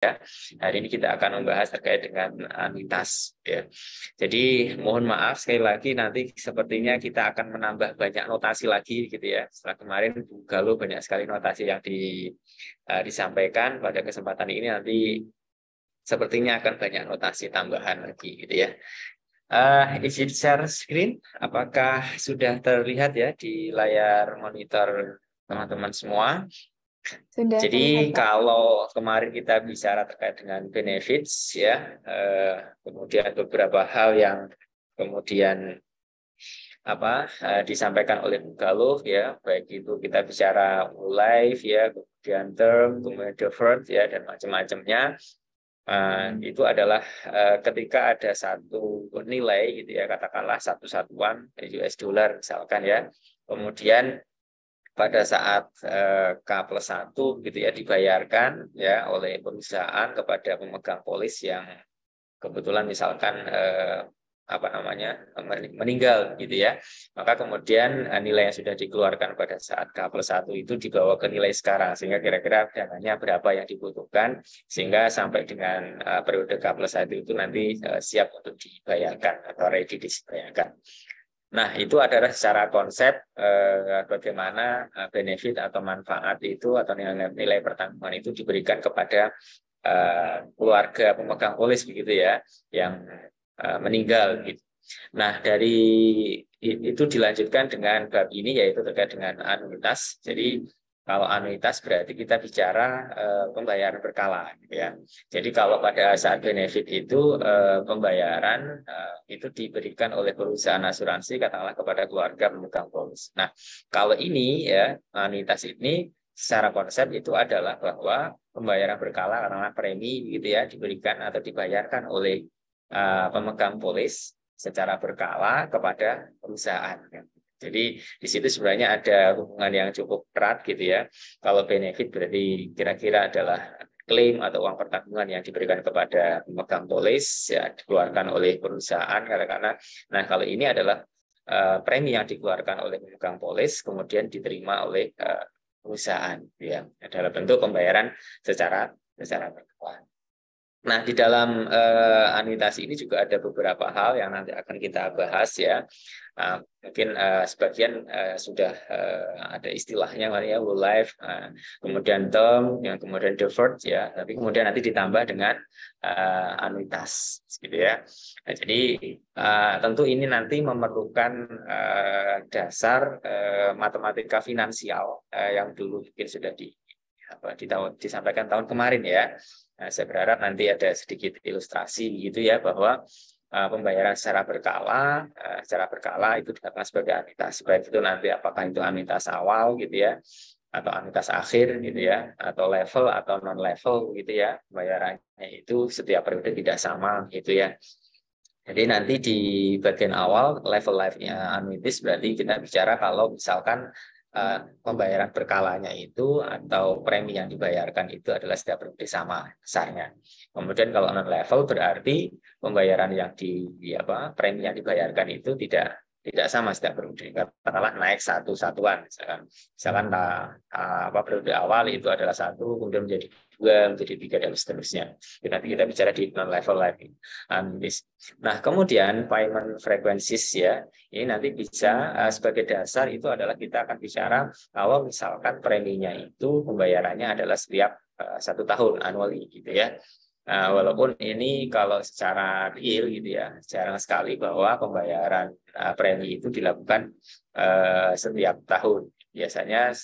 Hari ini kita akan membahas terkait dengan anuitas ya. Jadi mohon maaf sekali lagi nanti sepertinya kita akan menambah banyak notasi lagi gitu ya. Setelah kemarin Galuh banyak sekali notasi yang disampaikan pada kesempatan ini nanti sepertinya akan banyak notasi tambahan lagi gitu ya. Izin share screen, apakah sudah terlihat ya di layar monitor teman-teman semua? Sudah terlihat, Jadi Pak. kalau kemarin kita bicara terkait dengan benefits ya, kemudian beberapa hal yang kemudian disampaikan oleh Galuh ya, baik itu kita bicara life ya, kemudian term, kemudian deferred ya dan macam-macamnya. Itu adalah ketika ada satu nilai gitu ya, katakanlah satu satuan US dollar misalkan ya, kemudian pada saat K+1 gitu ya dibayarkan ya oleh perusahaan kepada pemegang polis yang kebetulan misalkan meninggal gitu ya, maka kemudian nilai yang sudah dikeluarkan pada saat K+1 itu dibawa ke nilai sekarang sehingga kira-kira dananya berapa yang dibutuhkan sehingga sampai dengan periode K+1 itu nanti siap untuk dibayarkan atau ready dibayarkan. Nah, itu adalah secara konsep bagaimana benefit atau manfaat itu atau nilai pertanggungan itu diberikan kepada keluarga pemegang polis begitu ya, yang meninggal gitu. Nah, dari itu dilanjutkan dengan bab ini yaitu terkait dengan anuitas. Jadi kalau anuitas berarti kita bicara pembayaran berkala gitu ya. Jadi kalau pada saat benefit itu pembayaran itu diberikan oleh perusahaan asuransi katakanlah kepada keluarga pemegang polis. Nah, kalau ini ya anuitas ini secara konsep itu adalah bahwa pembayaran berkala katakanlah premi gitu ya diberikan atau dibayarkan oleh pemegang polis secara berkala kepada perusahaan. Jadi di situ sebenarnya ada hubungan yang cukup erat gitu ya. Kalau benefit berarti kira-kira adalah klaim atau uang pertanggungan yang diberikan kepada pemegang polis ya dikeluarkan oleh perusahaan katakanlah. Nah, kalau ini adalah premi yang dikeluarkan oleh pemegang polis kemudian diterima oleh perusahaan ya dalam bentuk pembayaran secara berkala. Nah, di dalam anuitas ini juga ada beberapa hal yang nanti akan kita bahas ya. Mungkin sebagian sudah ada istilahnya ya, whole life, kemudian term, yang kemudian deferred ya. Tapi kemudian nanti ditambah dengan anuitas, gitu ya. Nah, jadi tentu ini nanti memerlukan dasar matematika finansial yang dulu mungkin sudah disampaikan tahun kemarin ya. Nah, saya berharap nanti ada sedikit ilustrasi gitu ya bahwa pembayaran secara berkala itu dilakukan sebagai anuitas. Baik itu nanti apakah itu anuitas awal gitu ya atau anuitas akhir gitu ya atau level atau non level gitu ya. Pembayarannya itu setiap periode tidak sama gitu ya. Jadi nanti di bagian awal level life-nya anuitis berarti kita bicara kalau misalkan pembayaran berkalanya itu atau premi yang dibayarkan itu adalah setiap periode sama besarnya. Kemudian kalau non level berarti pembayaran yang premi yang dibayarkan itu tidak sama setiap periode. Katakanlah naik satu satuan misalkan periode awal itu adalah satu kemudian menjadi dua menjadi tiga dan seterusnya. Jadi nanti kita bicara di non level life. Nah, kemudian payment frequencies ya, ini nanti bisa sebagai dasar itu adalah kita akan bicara kalau misalkan preminya itu pembayarannya adalah setiap 1 tahun annually gitu ya. Walaupun ini kalau secara real gitu ya, jarang sekali bahwa pembayaran premi itu dilakukan setiap tahun. Biasanya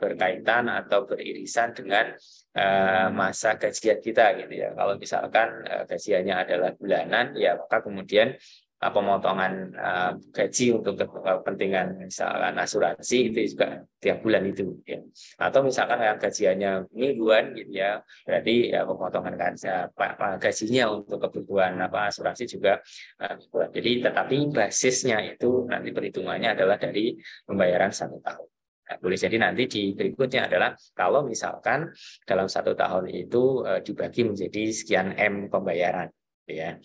berkaitan atau beririsan dengan masa gajian kita gitu ya. Kalau misalkan gajiannya adalah bulanan, ya maka kemudian pemotongan gaji untuk kepentingan misalkan asuransi itu juga tiap bulan itu ya. Atau misalkan yang gajiannya mingguan gitu ya, berarti ya pemotongan gajinya untuk kebutuhan asuransi juga mingguan. Jadi tetapi basisnya itu nanti perhitungannya adalah dari pembayaran 1 tahun. Nah, boleh jadi nanti di berikutnya adalah kalau misalkan dalam 1 tahun itu dibagi menjadi sekian M pembayaran ya.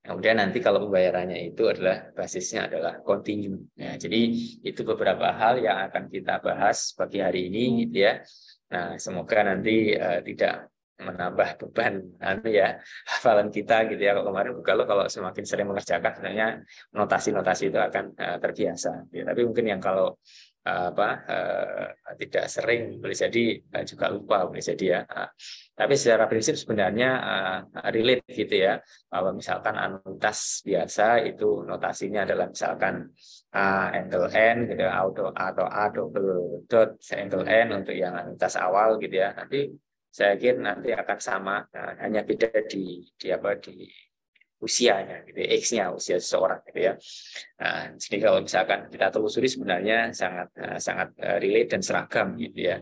Kemudian nanti kalau pembayarannya itu adalah basisnya adalah kontinu. Ya, jadi itu beberapa hal yang akan kita bahas pagi hari ini gitu ya. Nah, semoga nanti tidak menambah beban ya hafalan kita gitu ya. Kalau kemarin kalau semakin sering mengerjakan sebenarnya notasi-notasi itu akan terbiasa. Ya, tapi mungkin yang kalau tidak sering boleh jadi juga lupa boleh jadi ya. Tapi secara prinsip sebenarnya relate gitu ya. Kalau misalkan anuitas biasa itu notasinya adalah misalkan A angle N gitu ya, atau A double dot angle N untuk yang anuitas awal gitu ya. Nanti saya kira nanti akan sama, hanya beda di usianya gitu, X-nya usia seseorang gitu ya. Nah, jadi kalau misalkan kita telusuri sebenarnya sangat relate dan seragam gitu ya.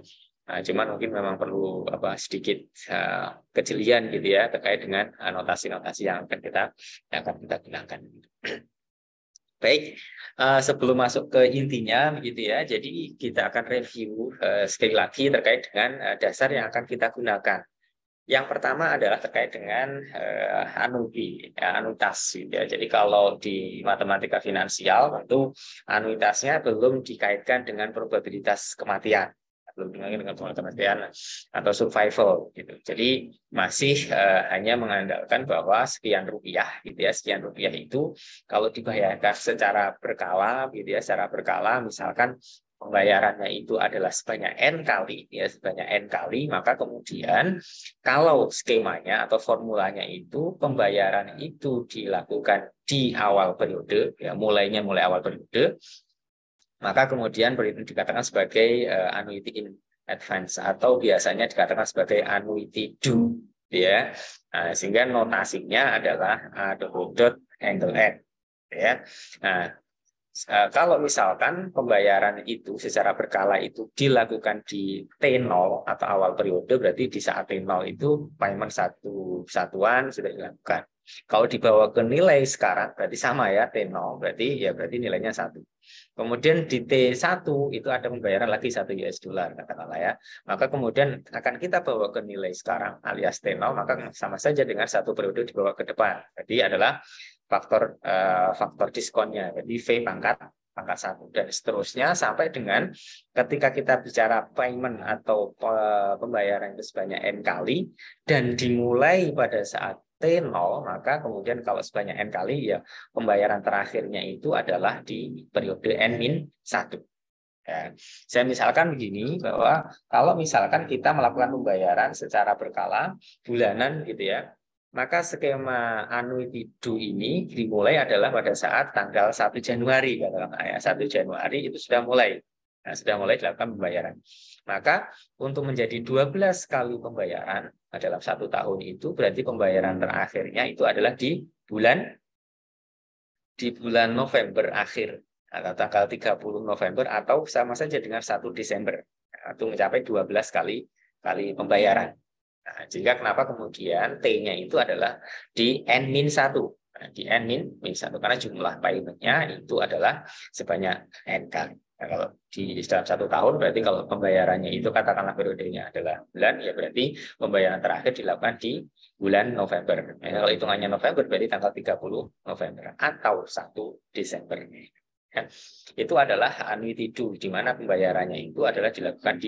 Nah, cuman mungkin memang perlu sedikit kejelian gitu ya terkait dengan notasi-notasi yang akan kita gunakan. Baik, sebelum masuk ke intinya begitu ya, jadi kita akan review sekali lagi terkait dengan dasar yang akan kita gunakan. Yang pertama adalah terkait dengan anuitas. Gitu ya. Jadi kalau di matematika finansial tentu anuitasnya belum dikaitkan dengan probabilitas kematian, belum dikaitkan dengan probabilitas kematian atau survival. Gitu. Jadi masih hanya mengandalkan bahwa sekian rupiah, gitu ya, sekian rupiah itu kalau dibayarkan secara berkala, gitu ya, secara berkala, misalkan pembayarannya itu adalah sebanyak N kali, ya sebanyak N kali, maka kemudian kalau skemanya atau formulanya itu pembayaran itu dilakukan di awal periode, ya mulai awal periode, maka kemudian itu dikatakan sebagai annuity in advance atau biasanya dikatakan sebagai annuity due, ya. Nah, sehingga notasinya adalah double dot angle N, ya. Nah, kalau misalkan pembayaran itu secara berkala itu dilakukan di T0 atau awal periode, berarti di saat T0 itu payment satu satuan sudah dilakukan. Kalau dibawa ke nilai sekarang, berarti sama ya, T0, berarti nilainya 1. Kemudian di T1 itu ada pembayaran lagi 1 US dollar, katakanlah ya. Maka kemudian akan kita bawa ke nilai sekarang alias T0, maka sama saja dengan satu periode dibawa ke depan. Jadi adalah faktor diskonnya, jadi V pangkat 1 dan seterusnya sampai dengan ketika kita bicara payment atau pembayaran itu sebanyak N kali dan dimulai pada saat T0, maka kemudian kalau sebanyak N kali ya pembayaran terakhirnya itu adalah di periode N-1. Ya. Saya misalkan begini bahwa kalau misalkan kita melakukan pembayaran secara berkala bulanan gitu ya, maka skema annuity due ini dimulai adalah pada saat tanggal 1 Januari. Katakanlah ya, 1 Januari itu sudah mulai. Nah, sudah mulai dilakukan pembayaran. Maka untuk menjadi 12 kali pembayaran dalam 1 tahun itu berarti pembayaran terakhirnya itu adalah di bulan November akhir atau tanggal 30 November atau sama saja dengan 1 Desember. Itu mencapai 12 kali pembayaran. Nah, jika kenapa kemudian T-nya itu adalah di N-1. Nah, di N-1 karena jumlah paymentnya itu adalah sebanyak N kali. Nah, kalau di dalam 1 tahun berarti kalau pembayarannya itu katakanlah periodenya adalah bulan, ya berarti pembayaran terakhir dilakukan di bulan November. Nah, kalau hitungannya November berarti tanggal 30 November atau 1 Desember. Ya, itu adalah annuity due, di mana pembayarannya itu adalah dilakukan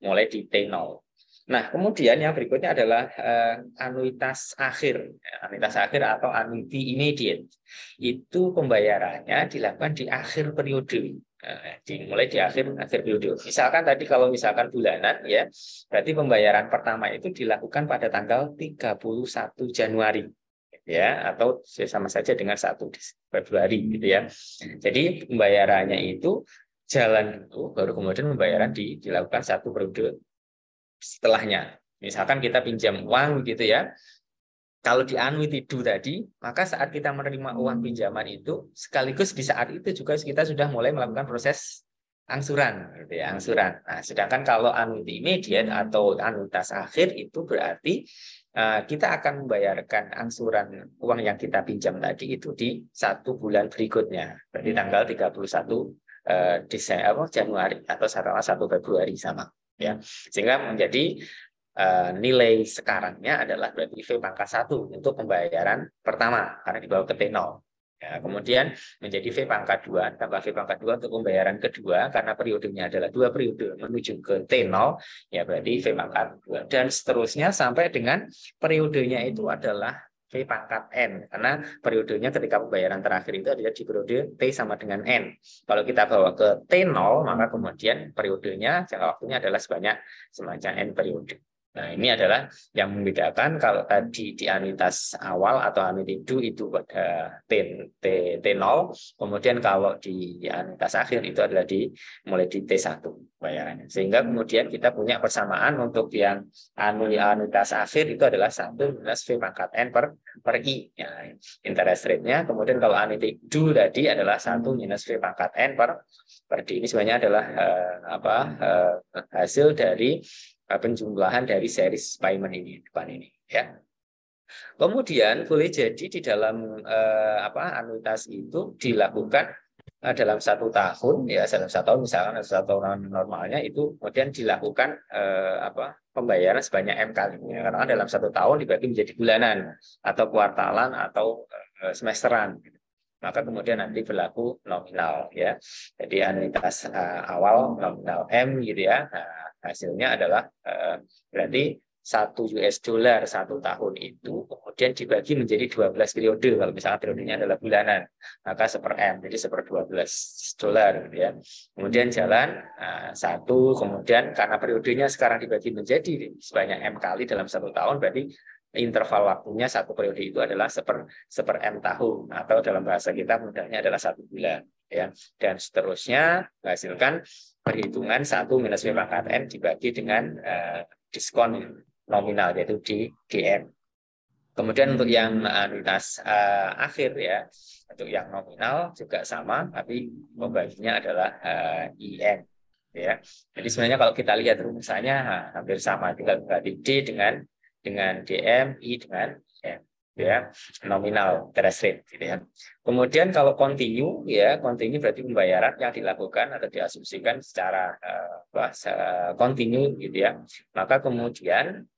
mulai di T0. Nah, kemudian yang berikutnya adalah anuitas akhir. Anuitas akhir atau annuity immediate. Itu pembayarannya dilakukan di akhir periode. Dimulai di akhir periode. Misalkan tadi kalau misalkan bulanan ya, berarti pembayaran pertama itu dilakukan pada tanggal 31 Januari. Ya, atau sama saja dengan 1 Februari gitu ya. Jadi pembayarannya itu jalan dulu, baru kemudian pembayaran dilakukan 1 periode setelahnya. Misalkan kita pinjam uang gitu ya, kalau di annuity due tadi, maka saat kita menerima uang pinjaman itu, sekaligus di saat itu juga kita sudah mulai melakukan proses angsuran, gitu ya, angsuran. Nah, sedangkan kalau annuity immediate atau anuitas akhir itu berarti kita akan membayarkan angsuran uang yang kita pinjam tadi itu di 1 bulan berikutnya, berarti tanggal 31 Desember Januari atau 1 Februari sama. Ya, sehingga menjadi nilai sekarangnya adalah berarti V pangkat 1 untuk pembayaran pertama karena dibawa ke T0. Ya, kemudian menjadi V pangkat 2, tambah V pangkat 2 untuk pembayaran kedua, karena periodenya adalah 2 periode menuju ke T0, ya berarti V pangkat 2. Dan seterusnya sampai dengan periodenya itu adalah V pangkat N, karena periodenya ketika pembayaran terakhir itu adalah di periode T sama dengan N. Kalau kita bawa ke T0, maka kemudian periodenya, jangka waktunya adalah sebanyak semacam N periode. Nah, ini adalah yang membedakan kalau tadi di anuitas awal atau annuity due itu pada T0, kemudian kalau di anuitas akhir itu adalah mulai di T1 bayarannya. Sehingga kemudian kita punya persamaan untuk yang anuitas akhir itu adalah 1 minus V pangkat N per I. Ya, interest rate-nya. Kemudian kalau annuity due tadi adalah 1 minus V pangkat N per D. Ini sebenarnya adalah hasil dari penjumlahan dari series payment ini depan ini, ya. Kemudian boleh jadi di dalam anuitas itu dilakukan dalam 1 tahun, ya dalam 1 tahun misalkan 1 tahun normalnya itu kemudian dilakukan pembayaran sebanyak M kali, ya, karena dalam 1 tahun dibagi menjadi bulanan atau kuartalan atau semesteran. Maka kemudian nanti berlaku nominal, ya. Jadi anuitas awal nominal M gitu ya. Nah, hasilnya adalah berarti $1 1 tahun itu kemudian dibagi menjadi 12 periode. Kalau misalnya periodenya adalah bulanan, maka 1/M, jadi 1/12 gitu ya. Kemudian jalan 1, kemudian karena periodenya sekarang dibagi menjadi sebanyak M kali dalam 1 tahun, berarti interval waktunya 1 periode itu adalah 1/M tahun, atau dalam bahasa kita mudahnya adalah 1 bulan, ya. Dan seterusnya menghasilkan perhitungan 1 minus V pangkat N dibagi dengan diskon nominal, yaitu di DM. Kemudian untuk yang anuitas akhir, ya, untuk yang nominal juga sama, tapi pembaginya adalah IN, ya. Jadi sebenarnya kalau kita lihat rumusannya hampir sama, tinggal ganti D dengan DM, I dengan M, ya, nominal interest rate, gitu ya. Kemudian kalau continue, ya, continue berarti pembayaran yang dilakukan atau diasumsikan secara continue, gitu ya. Maka kemudian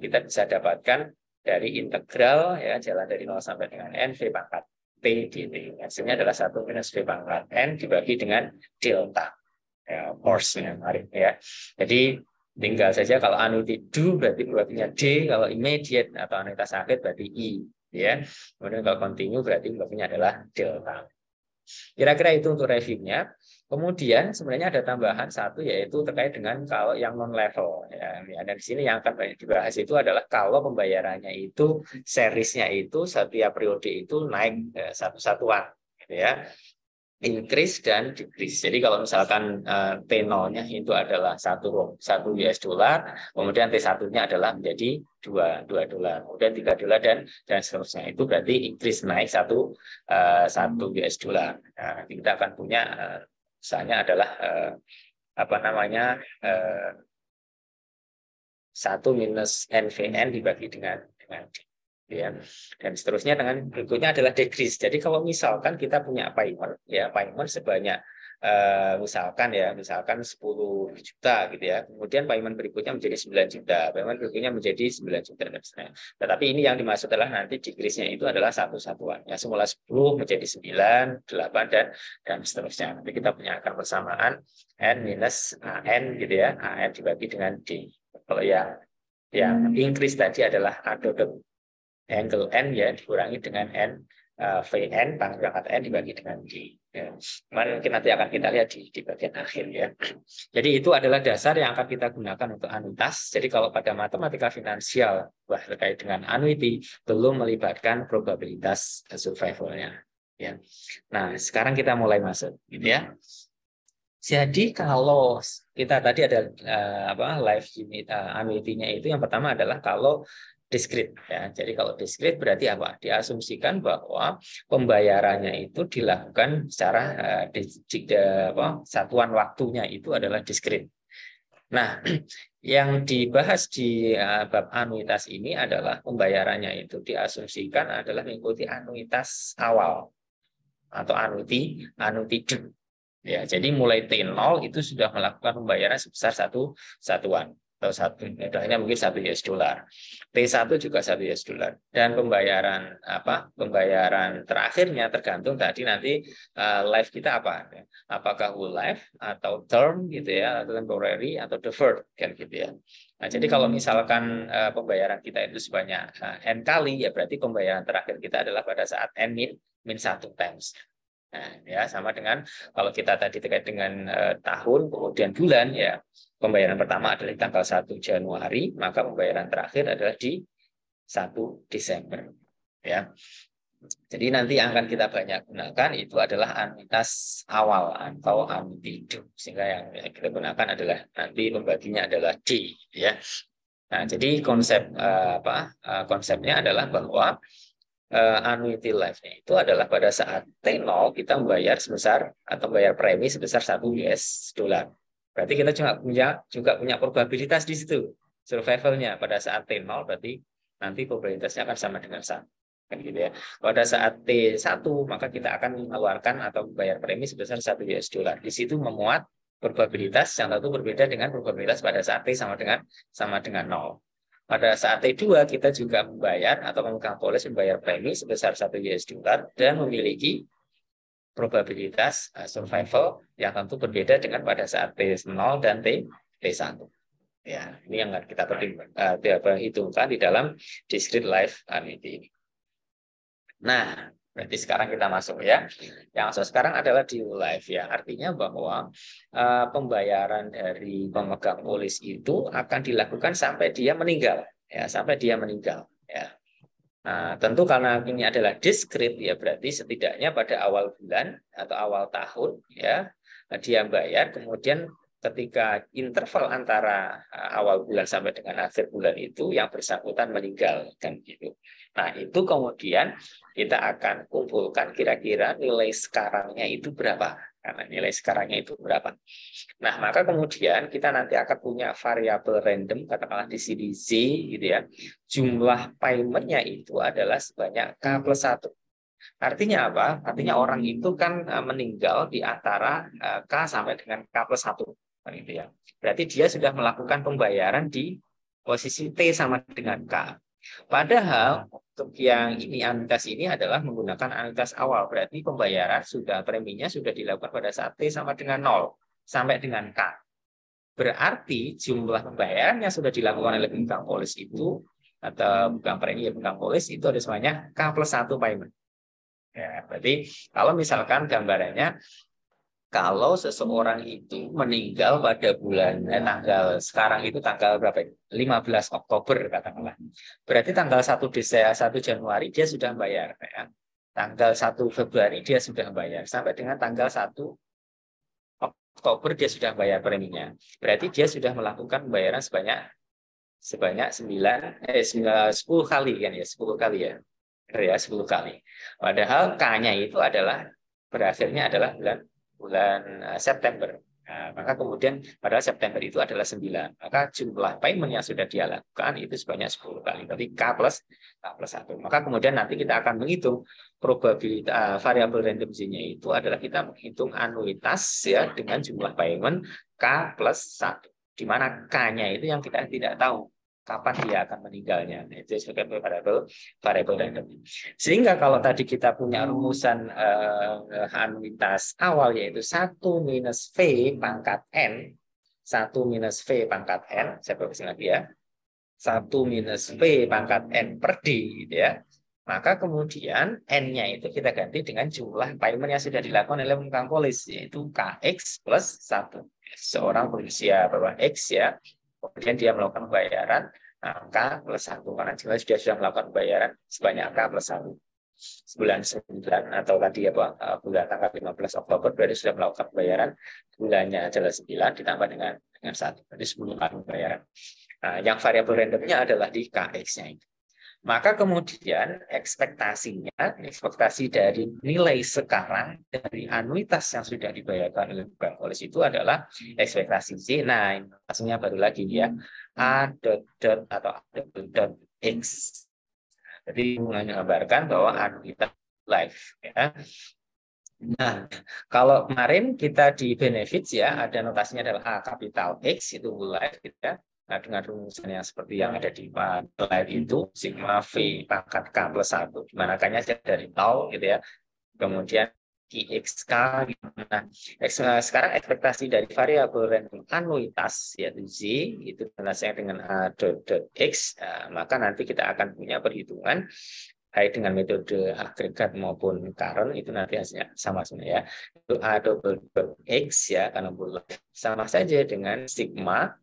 kita bisa dapatkan dari integral, ya, jalan dari 0 sampai dengan N V pangkat T dt. Hasilnya adalah 1 minus V pangkat N dibagi dengan delta, ya, force-nya, ya. Jadi tinggal saja kalau annuity due berarti berartinya D, kalau immediate atau anuitas akhir berarti I, ya. Kemudian kalau continue berarti berartinya adalah delta. Kira-kira itu untuk reviewnya. Kemudian sebenarnya ada tambahan satu, yaitu terkait dengan kalau yang non level, ya. Dan di sini yang akan banyak dibahas itu adalah kalau pembayarannya itu seriesnya itu setiap periode itu naik satu satuan, gitu ya. Increase dan decrease. Jadi kalau misalkan T0-nya itu adalah 1 US dollar, kemudian T1-nya adalah menjadi 2 dolar, kemudian $3 dan seterusnya. Itu berarti increase, naik 1 US dollar. Nah, nanti kita akan punya misalnya adalah 1 minus NVN dibagi dengan D, ya. Dan seterusnya dengan berikutnya adalah decrease. Jadi kalau misalkan kita punya payment, ya, payment sebanyak misalkan 10 juta gitu ya. Kemudian payment berikutnya menjadi 9 juta, payment berikutnya menjadi 9 juta dan sebagainya. Tetapi ini yang dimaksud adalah nanti decrease-nya itu adalah satu satuan. Ya, semula 10 menjadi 9, 8 dan seterusnya. Nanti kita punya akar persamaan N minus AN gitu ya. AN dibagi dengan D. Kalau yang increase tadi adalah adodot angle N, ya, dikurangi dengan N VN pangkat N dibagi dengan D. Ya. Mungkin nanti akan kita lihat di bagian akhir, ya. Jadi itu adalah dasar yang akan kita gunakan untuk anuitas. Jadi kalau pada matematika finansial terkait dengan annuity belum melibatkan probabilitas survival-nya, ya. Nah, sekarang kita mulai masuk, gitu ya. Jadi kalau kita tadi ada life unit annuity-nya itu yang pertama adalah kalau diskrit, ya. Jadi kalau diskrit berarti apa? Diasumsikan bahwa pembayarannya itu dilakukan secara satuan waktunya itu adalah diskrit. Nah, yang dibahas di bab anuitas ini adalah pembayarannya itu diasumsikan adalah mengikuti anuitas awal atau annuity due. Ya, jadi mulai T0 itu sudah melakukan pembayaran sebesar 1 satuan. atau mudahnya mungkin $1. T1 juga $1. Dan pembayaran terakhirnya tergantung tadi nanti life kita apa, apakah whole life atau term gitu ya, atau temporary atau deferred kan gitu ya. Nah, jadi kalau misalkan pembayaran kita itu sebanyak n kali, ya berarti pembayaran terakhir kita adalah pada saat n min 1 times. Nah, ya sama dengan kalau kita tadi terkait dengan tahun kemudian bulan, ya pembayaran pertama adalah di tanggal 1 Januari, maka pembayaran terakhir adalah di 1 Desember. Ya. Jadi nanti yang akan kita banyak gunakan itu adalah anuitas awal atau annuity hidup, sehingga yang kita gunakan adalah nanti pembaginya adalah D, ya. Nah, jadi konsepnya adalah bahwa annuity life-nya itu adalah pada saat T0 kita membayar sebesar atau bayar premi sebesar $1. Berarti kita juga punya probabilitas di situ. Survival-nya pada saat T0 berarti nanti probabilitasnya akan sama dengan 1. Kan gitu ya. Pada saat T1 maka kita akan mengeluarkan atau bayar premi sebesar $1. Di situ memuat probabilitas yang tentu berbeda dengan probabilitas pada saat T sama dengan 0. Pada saat T2 kita juga membayar atau memegang polis membayar premi sebesar $1 dan memiliki probabilitas survival yang tentu berbeda dengan pada saat T0 dan T1. Ya, ini yang kita perhitungkan di dalam discrete life annuity ini. Nah, berarti sekarang kita masuk ya. Yang masuk sekarang adalah di life ya. Artinya bahwa pembayaran dari pemegang polis itu akan dilakukan sampai dia meninggal, ya, sampai dia meninggal. Ya. Nah, tentu karena ini adalah discrete ya, berarti setidaknya pada awal bulan atau awal tahun ya dia bayar, kemudian ketika interval antara awal bulan sampai dengan akhir bulan itu yang bersangkutan meninggal kan gitu. Nah, itu kemudian kita akan kumpulkan kira-kira nilai sekarangnya itu berapa. Karena nilai sekarangnya itu berapa. Nah, maka kemudian kita nanti akan punya variabel random, katakanlah di sini Z gitu ya. Jumlah paymentnya itu adalah sebanyak K+1. Artinya apa? Artinya orang itu kan meninggal di antara K sampai dengan K+1. Gitu ya. Berarti dia sudah melakukan pembayaran di posisi T sama dengan K. Padahal untuk yang ini anuitas ini adalah menggunakan anuitas awal. Berarti pembayaran preminya sudah dilakukan pada saat T sama dengan 0 sampai dengan K. Berarti jumlah pembayaran yang sudah dilakukan oleh pemegang polis itu atau pemegang premi pemegang polis itu ada sebanyak K+1 payment. Ya, berarti kalau misalkan gambarannya kalau seseorang itu meninggal pada tanggal sekarang itu tanggal berapa? 15 Oktober katakanlah. Berarti tanggal 1 Januari dia sudah bayar. Ya. Tanggal 1 Februari dia sudah bayar. Sampai dengan tanggal 1 Oktober dia sudah bayar preminya. Berarti dia sudah melakukan pembayaran sebanyak 10 kali kan ya, 10 kali ya. Ya, 10 kali. Padahal K-nya itu adalah berakhirnya adalah bulan September. Nah, maka kemudian padahal September itu adalah 9. Maka jumlah payment yang sudah dia lakukan itu sebanyak 10 kali. Berarti K+1. Maka kemudian nanti kita akan menghitung probabilitas variabel random Z-nya itu adalah kita menghitung anuitas ya dengan jumlah payment K+1. Di mana K-nya itu yang kita tidak tahu kapan dia akan meninggalnya. Itu sebagai variabel random. Sehingga kalau tadi kita punya rumusan anuitas awal yaitu 1 minus V pangkat N, 1 minus V pangkat N, saya perbaiki lagi ya, 1 minus V pangkat N per D, gitu ya. Maka kemudian N-nya itu kita ganti dengan jumlah payment yang sudah dilakukan oleh pemegang polis, yaitu KX plus 1. Seorang berusia berapa X ya, kemudian dia melakukan pembayaran K+1 karena jelas dia sudah melakukan pembayaran sebanyak K+1 bulan 9 atau tadi bulan tanggal 15 Oktober berarti sudah melakukan pembayaran, bulannya adalah 9 ditambah dengan 1 berarti 10 kali pembayaran. Nah, yang variabel randomnya adalah di KX-nya itu. Maka kemudian ekspektasi dari nilai sekarang dari anuitas yang sudah dibayarkan oleh pemegang polis itu adalah ekspektasi Z. Nah, hasilnya baru lagi ya, A dot atau A dot X. Jadi menggambarkan bahwa anuitas life. Ya. Nah, kalau kemarin kita di benefits ya ada notasinya adalah A kapital X itu life, gitu ya. Nah, dengan rumusan yang seperti yang ada di slide itu, sigma V pangkat K plus 1, di mana K-nya dari 0, gitu ya. Kemudian IXK, nah, sekarang ekspektasi dari variabel random anuitas, yaitu Z, itu berdasarkan dengan A dot X, maka nanti kita akan punya perhitungan, baik dengan metode agregat maupun current, itu nanti hasilnya sama sebenarnya ya. Itu A double dot X ya, karena sama saja dengan sigma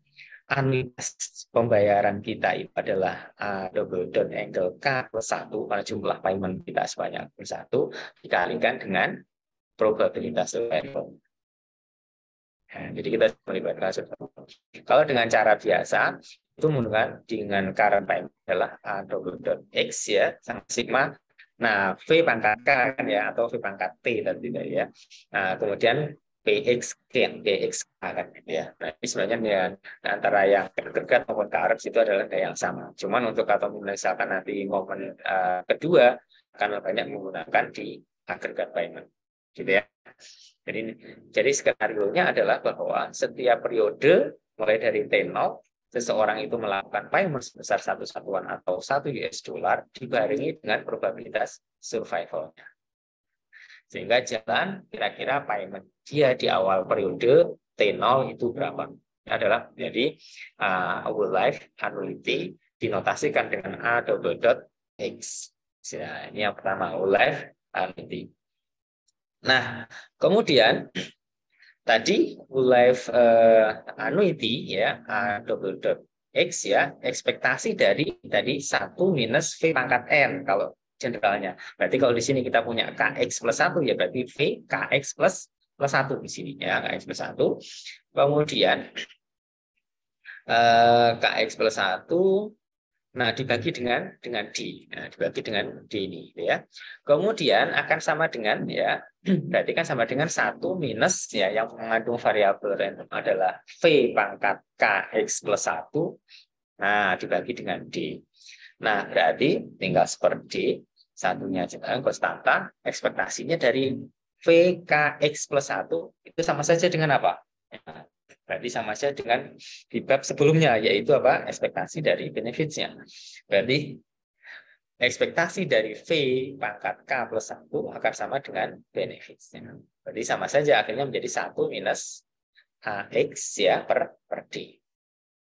anuitas pembayaran kita itu adalah A double dot angle K plus 1, karena jumlah payment kita sebanyak plus 1, dikalikan dengan probabilitas survival. Nah, jadi kita melibatkan survival. Kalau dengan cara biasa, itu menggunakan dengan current payment adalah A double dot X ya, sama sigma. Nah, V pangkat K kan ya, atau V pangkat T tadi ya. Nah, kemudian PX kan gitu ya. Nah, ini sebenarnya dengan antara yang agregat maupun current itu adalah yang sama. Cuman untuk atau misalkan nanti momen kedua akan banyak menggunakan di agregat payment, gitu ya. Jadi skenario-nya adalah bahwa setiap periode mulai dari T0 seseorang itu melakukan payment sebesar 1 satuan atau 1 US dollar dibarengi dengan probabilitas survival-nya. Sehingga jalan kira-kira payment dia di awal periode T0 itu berapa. Ini adalah jadi whole life annuity dinotasikan dengan A double dot X. Nah, ini yang pertama, whole life annuity. Nah, kemudian tadi whole life annuity ya, A double dot X ya, ekspektasi dari tadi 1 minus V pangkat N kalau generalnya. Berarti kalau di sini kita punya KX plus 1 ya berarti V KX plus 1 di sini ya, KX plus 1. Kemudian KX plus 1, nah dibagi dengan D. Nah, dibagi dengan D ini ya. Kemudian akan sama dengan ya, berarti kan sama dengan 1 minus ya yang mengandung variabel random adalah V pangkat KX plus 1. Nah, dibagi dengan D. Nah, berarti tinggal seperti satunya jangan konstanta, ekspektasinya dari VKX plus 1 itu sama saja dengan apa? Ya, berarti sama saja dengan di bab sebelumnya, yaitu apa? Ekspektasi dari benefitsnya. Berarti ekspektasi dari V pangkat K plus 1 akan sama dengan benefitsnya. Berarti sama saja, akhirnya menjadi 1 minus AX ya per D.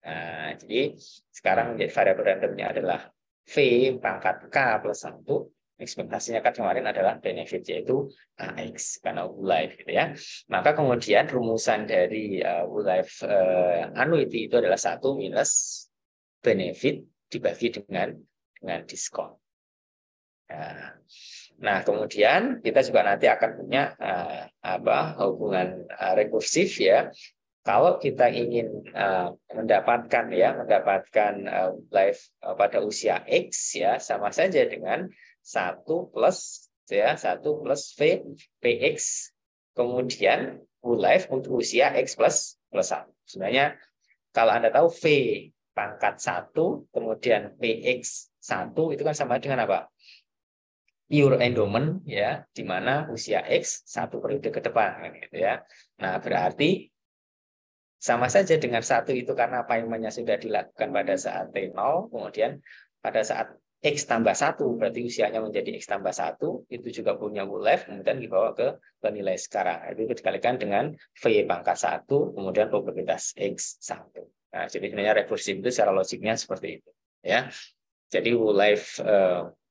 Nah, jadi sekarang menjadi variabel randomnya adalah V pangkat K plus 1, ekspektasinya kan kemarin adalah benefit yaitu AX karena whole life gitu ya. Maka kemudian rumusan dari whole life annuity itu adalah 1 minus benefit dibagi dengan diskon. Nah, kemudian kita juga nanti akan punya hubungan rekursif ya. Kalau kita ingin mendapatkan life pada usia X ya sama saja dengan 1 plus V PX kemudian whole life untuk usia X plus 1. Sebenarnya kalau Anda tahu V pangkat 1 kemudian PX 1 itu kan sama dengan apa? Pure endowment ya, di mana usia X 1 periode ke depan gitu ya. Nah, berarti sama saja dengan 1 itu karena paymentnya sudah dilakukan pada saat T0, kemudian pada saat X tambah 1, berarti usianya menjadi X tambah 1, itu juga punya whole life, kemudian dibawa ke nilai sekarang. Itu dikalikan dengan V pangkat 1, kemudian probabilitas X1. Nah, jadi sebenarnya rekursif itu secara logiknya seperti itu. Ya. Jadi whole life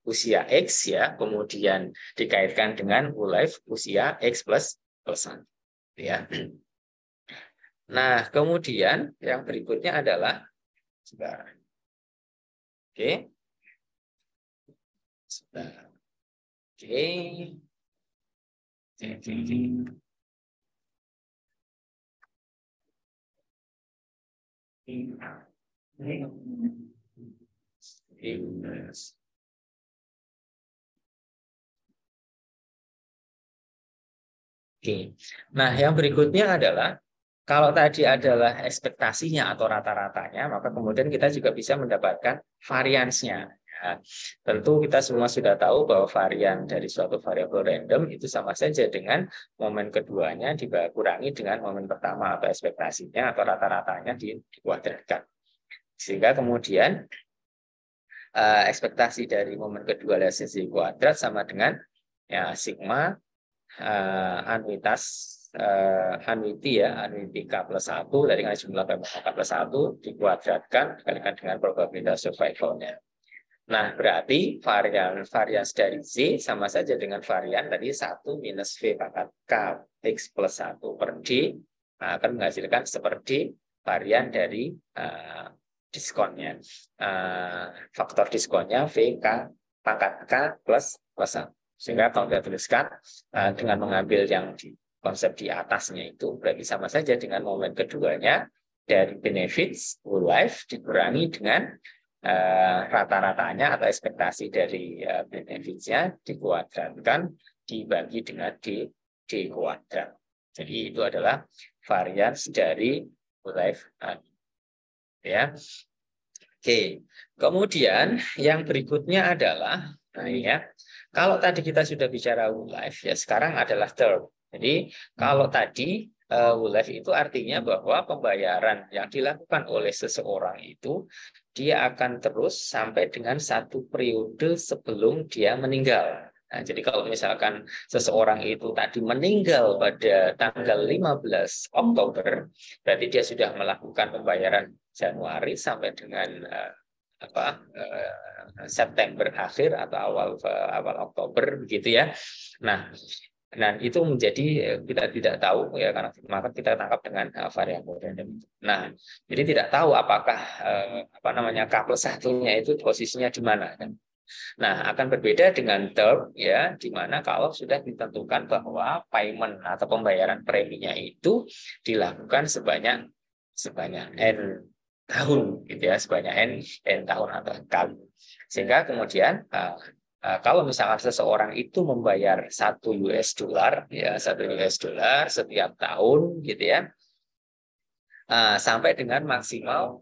usia X ya, kemudian dikaitkan dengan whole life usia X plus 1. Ya. Nah, kemudian yang berikutnya adalah sebentar. Oke. Sebentar. Oke. Oke. Nah, yang berikutnya adalah kalau tadi adalah ekspektasinya atau rata-ratanya, maka kemudian kita juga bisa mendapatkan variansnya. Ya, tentu kita semua sudah tahu bahwa varian dari suatu variabel random itu sama saja dengan momen keduanya dikurangi dengan momen pertama atau ekspektasinya atau rata-ratanya dikuadratkan. Sehingga kemudian ekspektasi dari momen kedua lisensi kuadrat sama dengan ya sigma anuitas annuity K+1 dari jumlah PMK K+1 dikuadratkan dikalikan dengan probabilitas survivalnya. Nah, berarti varian dari Z sama saja dengan varian tadi 1 minus V pangkat K X plus 1 per D akan menghasilkan seperti varian dari diskonnya. Faktor diskonnya VK pangkat K plus 1. Sehingga kalau kita tuliskan dengan mengambil yang di konsep di atasnya itu berarti sama saja dengan momen keduanya dari benefits whole life dikurangi dengan rata-ratanya atau ekspektasi dari benefitsnya dikuadratkan dibagi dengan D kuadrat. Jadi itu adalah varian dari whole life. Ya. Oke. Kemudian yang berikutnya adalah ya. Kalau tadi kita sudah bicara whole life ya sekarang adalah term. Jadi kalau tadi whole life itu artinya bahwa pembayaran yang dilakukan oleh seseorang itu dia akan terus sampai dengan satu periode sebelum dia meninggal. Nah, jadi kalau misalkan seseorang itu tadi meninggal pada tanggal 15 Oktober, berarti dia sudah melakukan pembayaran Januari sampai dengan September akhir atau awal Oktober begitu ya. Nah, dan itu menjadi kita tidak tahu ya karena maka kita tangkap dengan variabel random. Nah, jadi tidak tahu apakah K+1-nya itu posisinya di mana kan. Nah, akan berbeda dengan term ya di mana kalau sudah ditentukan bahwa payment atau pembayaran preminya itu dilakukan sebanyak N tahun gitu ya, sebanyak N tahun atau kali. Sehingga kemudian kalau misalkan seseorang itu membayar $1 ya $1 setiap tahun gitu ya sampai dengan maksimal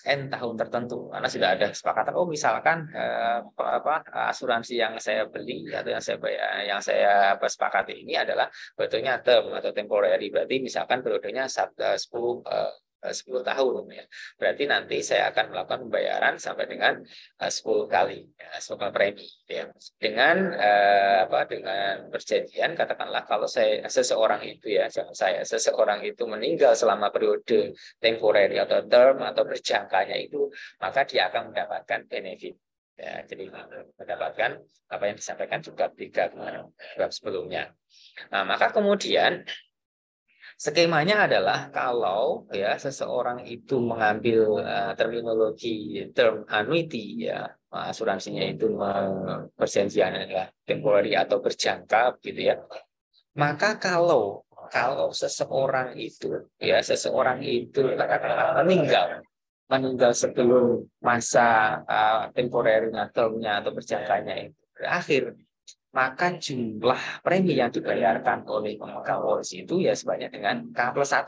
N tahun tertentu karena sudah ada kesepakatan misalkan asuransi yang saya beli atau yang saya sepakati ini adalah betulnya term atau temporary berarti misalkan periodenya 10 tahun ya. Berarti nanti saya akan melakukan pembayaran sampai dengan 10 kali ya, 10 kali premi ya. Dengan dengan perjanjian katakanlah kalau seseorang itu ya seseorang itu meninggal selama periode temporary atau term atau berjangkanya itu maka dia akan mendapatkan benefit ya. Jadi mendapatkan apa yang disampaikan juga 3 sebelumnya. Nah, maka kemudian skemanya adalah kalau ya seseorang itu mengambil terminologi term annuity ya asuransinya itu perjanjian adalah temporary atau berjangka gitu ya. Maka kalau seseorang itu meninggal sebelum masa temporary termnya atau berjangkanya itu berakhir maka jumlah premi yang dibayarkan oleh pemegang polisi itu ya sebanyak dengan K+1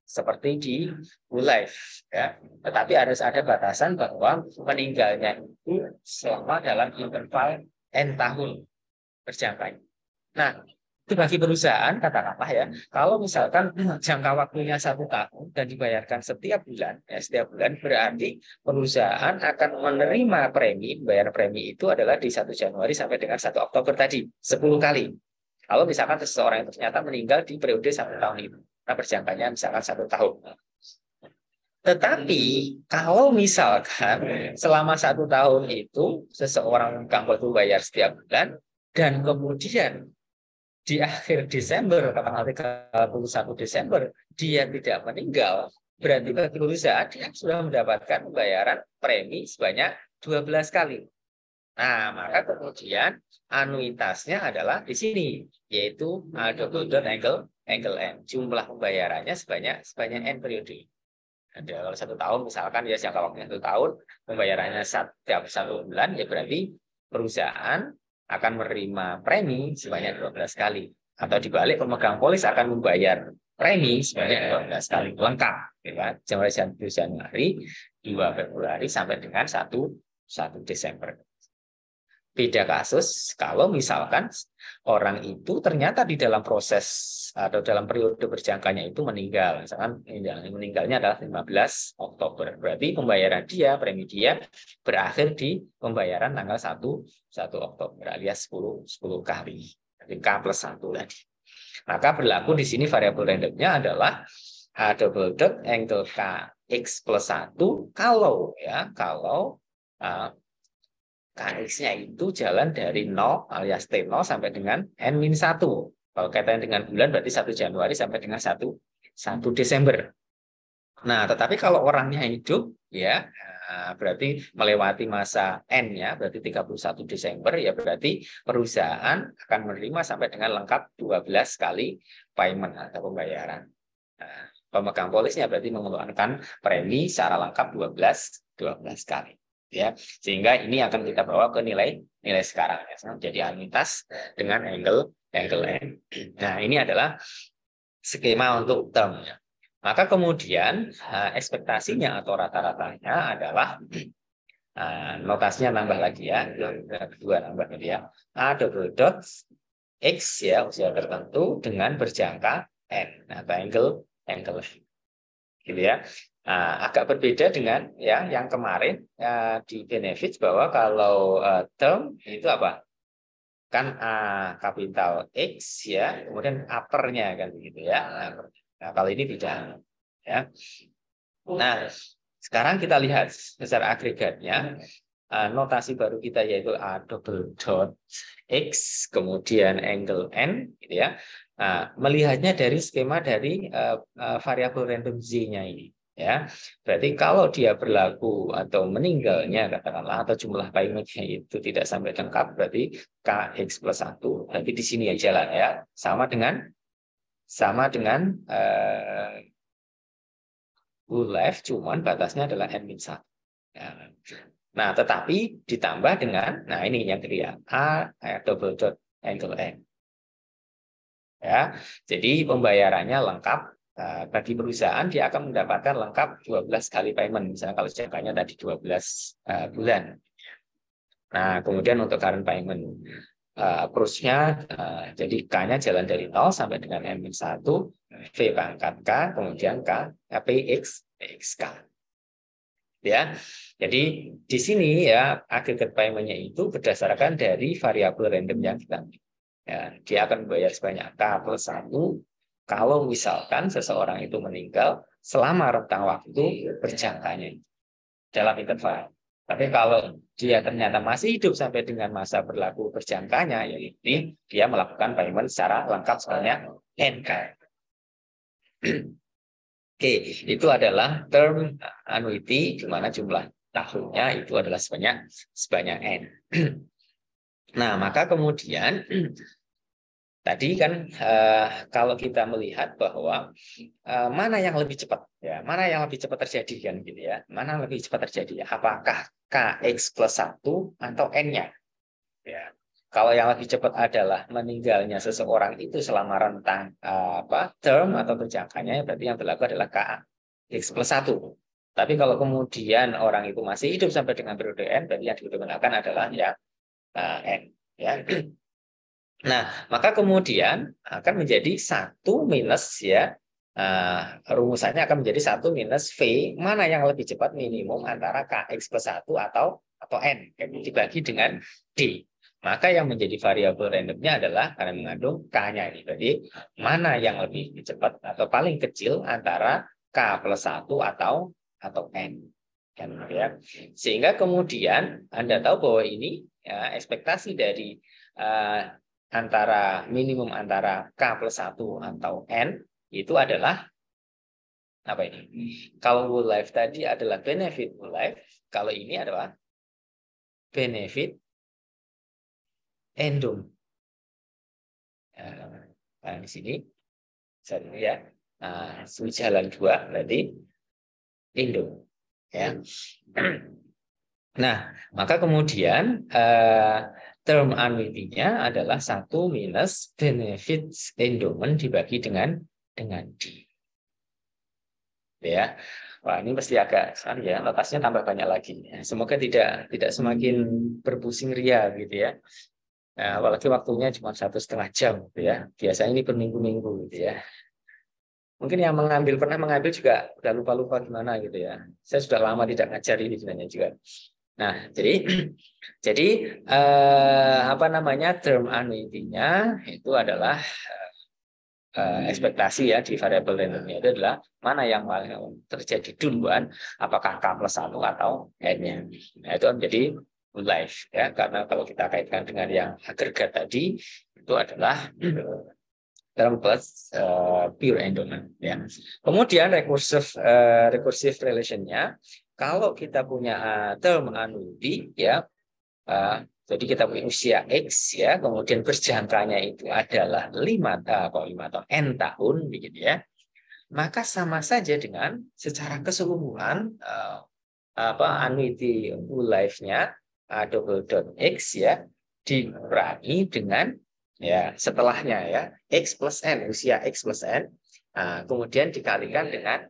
seperti di whole life ya. Tetapi harus ada batasan bahwa meninggalnya itu selama dalam interval N tahun berjangka. Nah, itu bagi perusahaan katakanlah ya, kalau misalkan jangka waktunya 1 tahun dan dibayarkan setiap bulan, ya setiap bulan berarti perusahaan akan menerima bayar premi itu adalah di 1 Januari sampai dengan 1 Oktober tadi, 10 kali. Kalau misalkan seseorang itu ternyata meninggal di periode 1 tahun itu, nah berjangkanya misalkan 1 tahun. Tetapi kalau misalkan selama 1 tahun itu seseorang itu bayar setiap bulan dan kemudian di akhir Desember, katakanlah 31 Desember, dia tidak meninggal, berarti bagi perusahaan dia sudah mendapatkan pembayaran premi sebanyak 12 kali. Nah, maka kemudian anuitasnya adalah di sini, yaitu double dot angle N. Jumlah pembayarannya sebanyak N periode. Kalau 1 tahun misalkan ya jangka waktunya 1 tahun, pembayarannya setiap 1 bulan, ya berarti perusahaan akan menerima premi sebanyak 12 kali. Atau dibalik pemegang polis akan membayar premi sebanyak 12 kali. Lengkap. Ya, Januari, 2 Februari sampai dengan 1 Desember. beda kasus kalau misalkan orang itu ternyata di dalam proses atau dalam periode berjangkanya itu meninggal. Misalkan meninggalnya adalah 15 Oktober. Berarti pembayaran dia, premi dia berakhir di pembayaran tanggal 1 Oktober alias 10 kali. Jadi K plus 1 tadi. Maka berlaku di sini variabel randomnya adalah double dot angle K X plus 1 kalau KX-nya itu jalan dari 0 alias T0 sampai dengan N-1. Kalau kaitannya dengan bulan berarti 1 Januari sampai dengan 1 Desember. Nah, tetapi kalau orangnya hidup ya berarti melewati masa N-nya berarti 31 Desember ya berarti perusahaan akan menerima sampai dengan lengkap 12 kali payment atau pembayaran. Nah, pemegang polisnya berarti mengeluarkan premi secara lengkap 12 kali. Ya, sehingga ini akan kita bawa ke nilai sekarang ya, jadi anuitas dengan angle N. Nah, ini adalah skema untuk termnya. Maka kemudian ekspektasinya atau rata-ratanya adalah notasinya nambah lagi ya, kedua nambah ya, A double dot X ya usia tertentu dengan berjangka N atau angle N, gitu ya. Agak berbeda dengan ya yang kemarin di benefits bahwa kalau term itu apa? Kan kapital X ya, kemudian uppernya kan begitu ya. Nah, kalau ini tidak ya. Nah, sekarang kita lihat secara agregatnya notasi baru kita yaitu A double dot X kemudian angle N gitu ya. Melihatnya dari skema dari variabel random Z-nya ini. Ya, berarti kalau dia berlaku atau meninggalnya katakanlah atau jumlah paymentnya itu tidak sampai lengkap berarti KX plus 1 berarti di sini ya jalan ya sama dengan whole life cuman batasnya adalah N-1. Nah, tetapi ditambah dengan ini yang kedua A double dot angle N. Ya, jadi pembayarannya lengkap. Bagi perusahaan dia akan mendapatkan lengkap 12 kali payment misalnya kalau jangkanya tadi 12 bulan. Nah, kemudian untuk current payment approach-nya jadi K-nya jalan dari 0 sampai dengan N-1, V pangkat K, kemudian K PX PXK. Ya. Jadi di sini ya aggregate payment-nya itu berdasarkan dari variabel random yang kita ya, dia akan membayar sebanyak K plus 1 kalau misalkan seseorang itu meninggal selama rentang waktu berjangkanya dalam interval. Tapi kalau dia ternyata masih hidup sampai dengan masa berlaku berjangkanya, yaitu dia melakukan payment secara lengkap sebanyak NK. Oke, itu adalah term annuity di mana jumlah tahunnya itu adalah sebanyak N. Nah, maka kemudian tadi kan kalau kita melihat bahwa mana yang lebih cepat ya, mana yang lebih cepat terjadi kan gitu ya. Mana yang lebih cepat terjadi ya? Apakah KX plus 1 atau N-nya? Ya. Kalau yang lebih cepat adalah meninggalnya seseorang itu selama rentang term atau berjangkanya berarti yang berlaku adalah KX plus 1. Tapi kalau kemudian orang itu masih hidup sampai dengan periode N berarti yang digunakan adalah ya N ya. Nah, maka kemudian akan menjadi 1 minus ya, rumusannya akan menjadi 1 minus V, mana yang lebih cepat minimum antara KX plus 1 atau N, dibagi dengan D. Maka yang menjadi variabel randomnya adalah karena mengandung K-nya ini. Jadi, mana yang lebih cepat atau paling kecil antara K plus 1 atau N. Kan, ya. Sehingga kemudian Anda tahu bahwa ini ya, ekspektasi dari minimum antara K plus 1 atau N itu adalah apa ini? Kalau whole life tadi adalah benefit whole life, kalau ini adalah benefit endum. Nah, di sini ya. Nah, jalan 2 berarti endum ya. Nah, maka kemudian term annuity-nya adalah 1 minus benefits endowment dibagi dengan D. Ya. Wah, ini pasti agak ya, notasnya tambah banyak lagi. Semoga tidak semakin berpusing ria gitu ya. Nah, apalagi waktunya cuma 1,5 jam gitu ya. Biasanya ini berminggu-minggu gitu ya. Mungkin yang pernah mengambil juga udah lupa-lupa gimana gitu ya. Saya sudah lama tidak ngajar ini sebenarnya juga. Nah, jadi jadi apa namanya term annuity-nya itu adalah ekspektasi ya di variabel randomnya itu adalah mana yang paling terjadi duluan, apakah K+1 atau N-nya. Nah, itu menjadi whole life ya, karena kalau kita kaitkan dengan yang agregat tadi itu adalah term plus pure endowment ya. Kemudian recursive relation-nya, kalau kita punya term annuity ya, jadi kita punya usia X ya, kemudian berjangkanya itu adalah 5 atau N tahun begitu ya. Maka sama saja dengan secara keseluruhan annuity whole life-nya double dot X ya dikurangi dengan ya setelahnya ya X plus N, usia X plus N, kemudian dikalikan dengan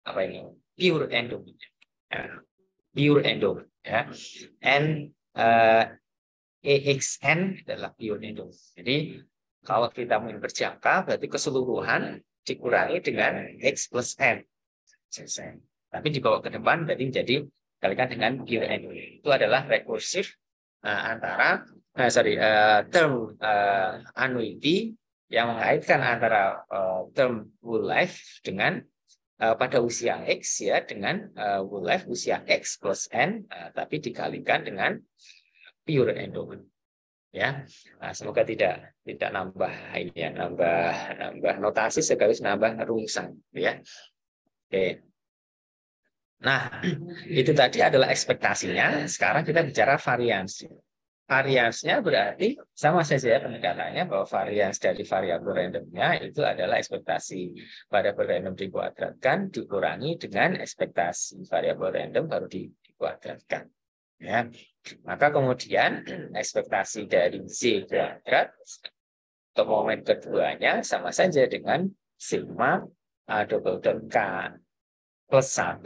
apa ini pure endowment ya, pure endowment ya, N EXN adalah pure endowment. Jadi kalau kita mau berjangka berarti keseluruhan dikurangi dengan X plus N. Tapi dibawa ke depan berarti menjadi kalikan dengan pure endowment. Itu adalah rekursif antara term annuity yang mengaitkan antara term whole life dengan pada usia X ya dengan whole life usia X plus N, tapi dikalikan dengan pure endowment ya. Nah, semoga tidak nambah ini ya, nambah notasi sekaligus nambah rumusan ya. Oke. Nah, itu tadi adalah ekspektasinya. Sekarang kita bicara variansi. Variansnya berarti sama saja pendekatannya bahwa varians dari variabel randomnya itu adalah ekspektasi variabel random dikuadratkan dikurangi dengan ekspektasi variabel random baru dikuadratkan. Ya. Maka kemudian ekspektasi dari Z kuadrat atau momen keduanya sama saja dengan sigma double dot K plus 1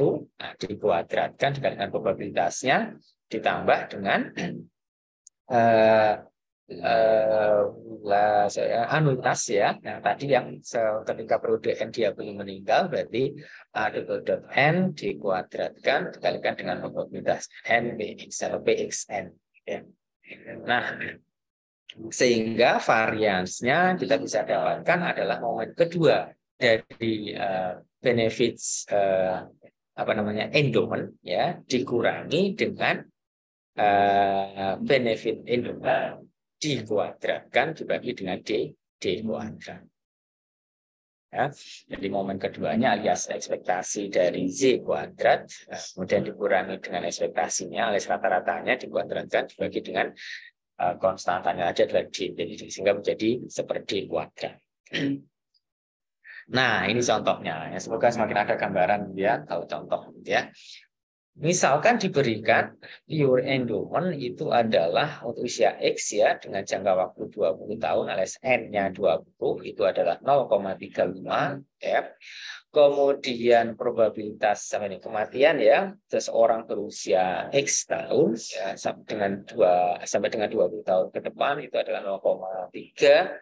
dikuadratkan dikalikan probabilitasnya ditambah dengan anuitas ya. Nah, tadi yang ketika periode N dia belum meninggal berarti double dot N dikuadratkan dikalikan dengan probabilitas N BX atau PXN ya. Nah, sehingga variansnya kita bisa dapatkan adalah momen kedua dari benefits endowment ya dikurangi dengan benefit endowment dikuadratkan dibagi dengan D kuadrat. Ya, jadi momen keduanya alias ekspektasi dari Z kuadrat, kemudian dikurangi dengan ekspektasinya alias rata-ratanya dikuadratkan dibagi dengan konstantanya aja adalah D, jadi sehingga menjadi seperti D kuadrat. Nah, ini contohnya. Ya, semoga semakin ada gambaran ya kalau contoh ya. Misalkan diberikan pure endowment itu adalah untuk usia X ya dengan jangka waktu 20 tahun alias N-nya 20 itu adalah 0,35 ya. Kemudian probabilitas kematian ya seseorang berusia X tahun ya, sampai dengan 20 tahun ke depan itu adalah 0,3.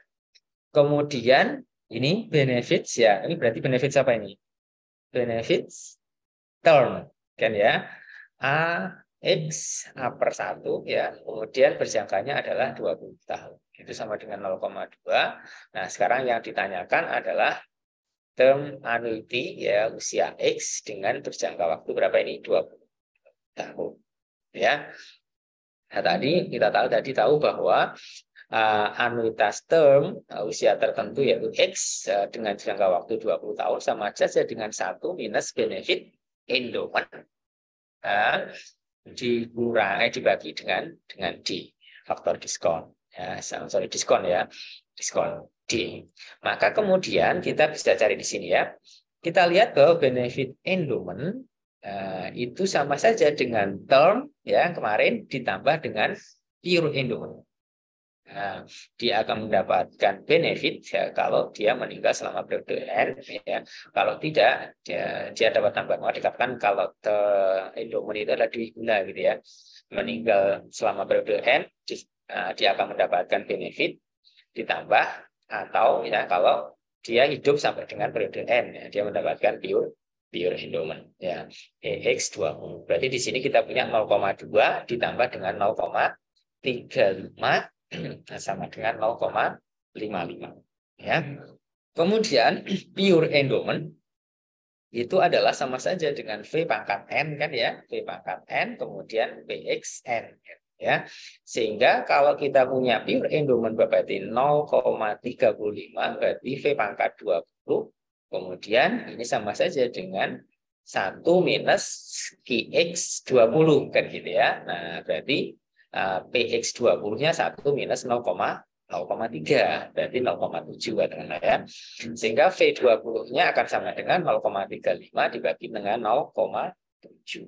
Kemudian ini benefits ya. Ini berarti benefits apa ini? Benefits term kan ya. AX A/1 ya. Kemudian berjangkanya adalah 20 tahun. Itu sama dengan 0,2. Nah, sekarang yang ditanyakan adalah term annuity ya usia X dengan berjangka waktu berapa ini? 20 tahun. Ya. Nah, tadi kita tahu bahwa anuitas term usia tertentu yaitu X dengan jangka waktu 20 tahun sama saja dengan 1 minus benefit endowment dibagi dengan D faktor diskon ya, diskon D. Maka kemudian kita bisa cari di sini ya. Kita lihat bahwa benefit endowment itu sama saja dengan term ya kemarin ditambah dengan pure endowment. Nah, dia akan mendapatkan benefit ya kalau dia meninggal selama periode N ya. Kalau tidak dia dapat tambahan uang. Dikatakan kalau endowment itu adalah duit guna gitu ya. Meninggal selama periode N dia akan mendapatkan benefit ditambah, atau ya kalau dia hidup sampai dengan periode N ya, dia mendapatkan pure pure endowment ya, EX20. Berarti di sini kita punya 0,2 ditambah dengan 0,35 sama dengan 0,55 ya. Kemudian pure endowment itu adalah sama saja dengan V pangkat N kan ya, V pangkat N kemudian PXN ya. Sehingga kalau kita punya pure endowment berarti 0,35 berarti V pangkat 20, kemudian ini sama saja dengan 1 minus QX20 kan gitu ya. Nah, berarti PX20-nya 1 minus 0,3 berarti 0,7 katakanlah ya. Sehingga V20-nya akan sama dengan 0,35 dibagi dengan 0,7.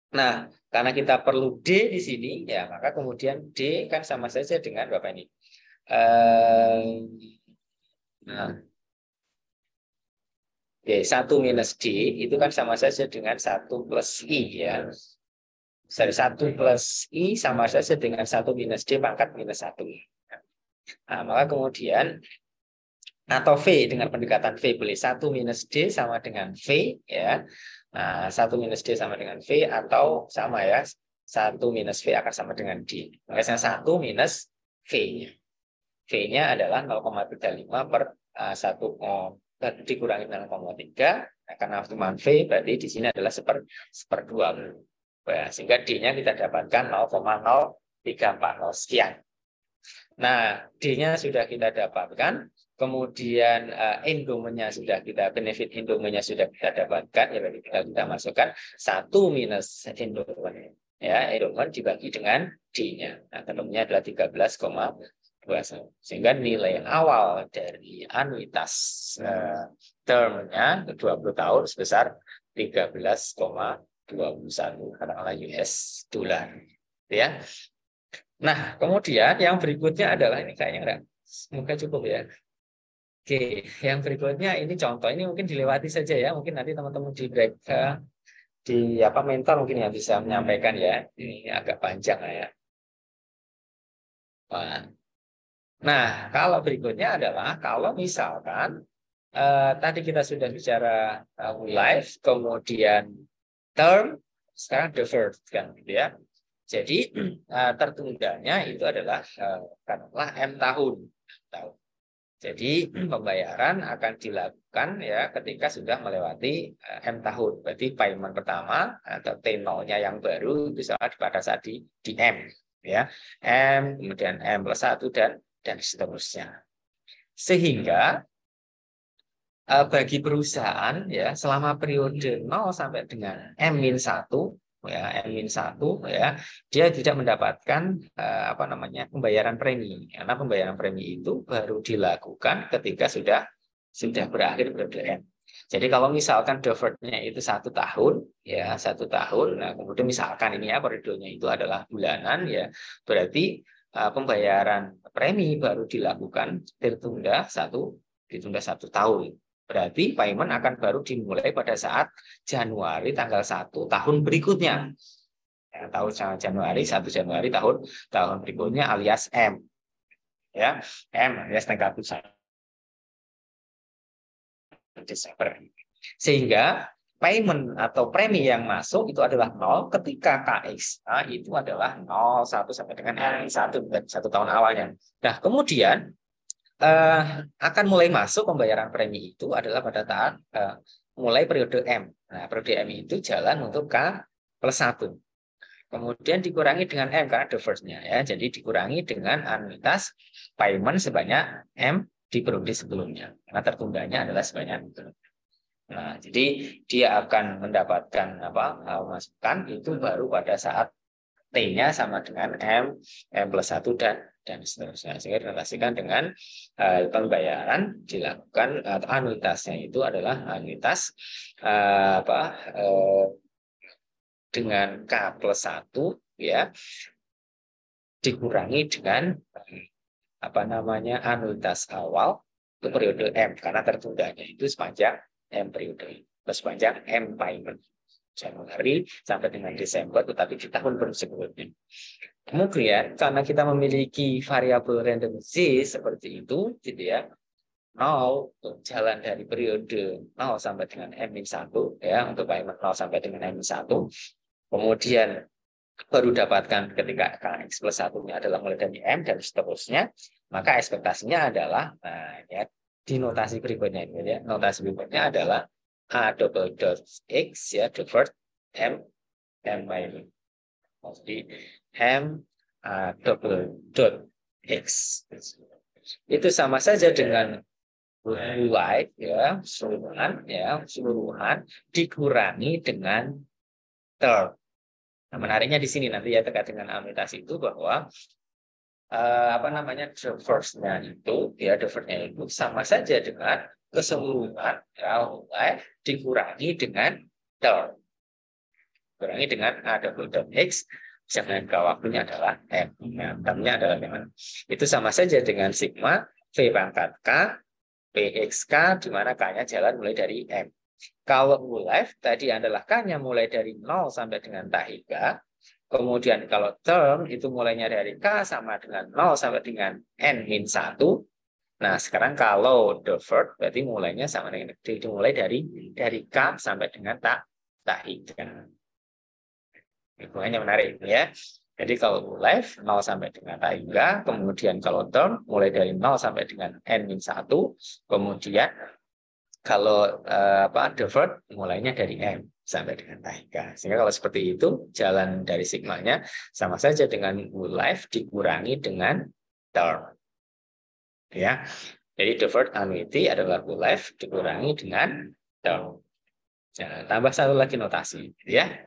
Nah, karena kita perlu D di sini ya, maka kemudian D kan sama saja dengan Bapak ini. Nah, D 1 minus D itu kan sama saja dengan 1 plus I ya. 1 plus I sama saja dengan 1 minus D pangkat minus 1. Nah, maka kemudian atau V dengan pendekatan V boleh 1 minus D sama dengan V ya. Nah, 1 minus D sama dengan V atau sama ya. 1 minus V akan sama dengan D. Makanya 1 minus V. V-nya adalah 0,35 per 1 dikurangi 0,3. Karena cuma V berarti di sini adalah seperdua. Ya, sehingga D-nya kita dapatkan 0,0340 sekian. Nah, D-nya sudah kita dapatkan, kemudian endowment-nya sudah kita, benefit endowment-nya sudah kita dapatkan, ya berarti kita masukkan 1 minus endowment. Ya, endowment dibagi dengan D-nya. Nah, ketemunya adalah 13,21. Sehingga nilai awal dari anuitas termnya 20 tahun sebesar 13,21 katakanlah US dollar. Ya. Nah, kemudian yang berikutnya adalah ini kayaknya enggak, semoga cukup ya. Oke, yang berikutnya ini contoh, ini mungkin dilewati saja ya. Mungkin nanti teman-teman di break di apa mentor mungkin yang bisa menyampaikan ya. Ini agak panjang ya. Nah, kalau berikutnya adalah kalau misalkan tadi kita sudah bicara life, kemudian term, sekarang deferred kan gitu ya. Jadi tertundanya itu adalah katakanlah M tahun. Jadi pembayaran akan dilakukan ya ketika sudah melewati M tahun. Berarti payment pertama atau T0-nya yang baru itu pada saat di M ya. M kemudian M plus 1 dan seterusnya. Sehingga bagi perusahaan ya selama periode 0 sampai dengan M-1 ya M-1 ya dia tidak mendapatkan apa namanya pembayaran premi, karena pembayaran premi itu baru dilakukan ketika sudah berakhir periode M. Jadi kalau misalkan deferred-nya itu 1 tahun ya 1 tahun, nah kemudian misalkan ini ya periodenya itu adalah bulanan ya, berarti pembayaran premi baru dilakukan ditunda 1 tahun. Berarti payment akan baru dimulai pada saat Januari tanggal 1 tahun berikutnya. Ya, tahun Januari 1 Januari tahun berikutnya alias M. Ya, M alias tanggal 1 Desember. Sehingga payment atau premi yang masuk itu adalah 0 ketika KXA itu adalah 0,1 sampai dengan M1 dan 1 tahun awalnya. Nah, kemudian akan mulai masuk pembayaran premi itu adalah pada saat mulai periode M. Nah, periode M itu jalan untuk K plus 1. Kemudian dikurangi dengan M karena the first-nya ya. Jadi dikurangi dengan anuitas payment sebanyak M di periode sebelumnya. Karena tertundanya adalah sebanyak itu. Nah, jadi dia akan mendapatkan masukan itu baru pada saat T-nya sama dengan M, M plus 1 dan seterusnya. Sehingga direlasikan dengan pembayaran dilakukan atau anuitasnya itu adalah anuitas dengan K plus 1 ya. dikurangi dengan anuitas awal untuk periode M, karena tertundanya itu sepanjang M periode, sepanjang M payment, Januari sampai dengan Desember, tetapi di tahun berikutnya. Kemudian karena kita memiliki variabel random Z seperti itu, gitu ya, 0 untuk jalan dari periode 0 sampai dengan M-1, ya, untuk payment 0 sampai dengan M-1, kemudian baru dapatkan ketika Kx plus 1-nya adalah mulai dari M dan seterusnya, maka ekspektasinya adalah, nah, ya, di notasi berikutnya ini, ya, notasi berikutnya adalah A double dot X, ya, deferred M minus. Jadi M A double dot X. Itu sama saja dengan mulai, ya, keseluruhan dikurangi dengan term. Nah, menariknya di sini nanti ya terkait dengan anuitas itu bahwa deferred-nya itu, ya, deferred-nya itu sama saja dengan keseluruhan, ya, mulai dikurangi dengan term. Kurangi dengan A double dot X, jangka waktunya adalah M. Ya, termnya adalah M. Itu sama saja dengan sigma V pangkat K PXK, di mana K-nya jalan mulai dari M. Kalau life tadi adalah K-nya mulai dari 0 sampai dengan tahika. Kemudian kalau term itu mulainya dari K sama dengan 0 sampai dengan N-1. Nah, sekarang kalau deferred berarti mulainya sama dengan dimulai dari K sampai dengan tahika. Itu hanya menarik, ya. Jadi kalau live 0 sampai dengan tahika, kemudian kalau term mulai dari 0 sampai dengan N-1, kemudian kalau deferred mulainya dari M sampai dengan tahika. Sehingga kalau seperti itu, jalan dari sigmanya sama saja dengan live dikurangi dengan term. Ya. Jadi deferred annuity adalah live dikurangi dengan term. Ya, tambah satu lagi notasi, ya.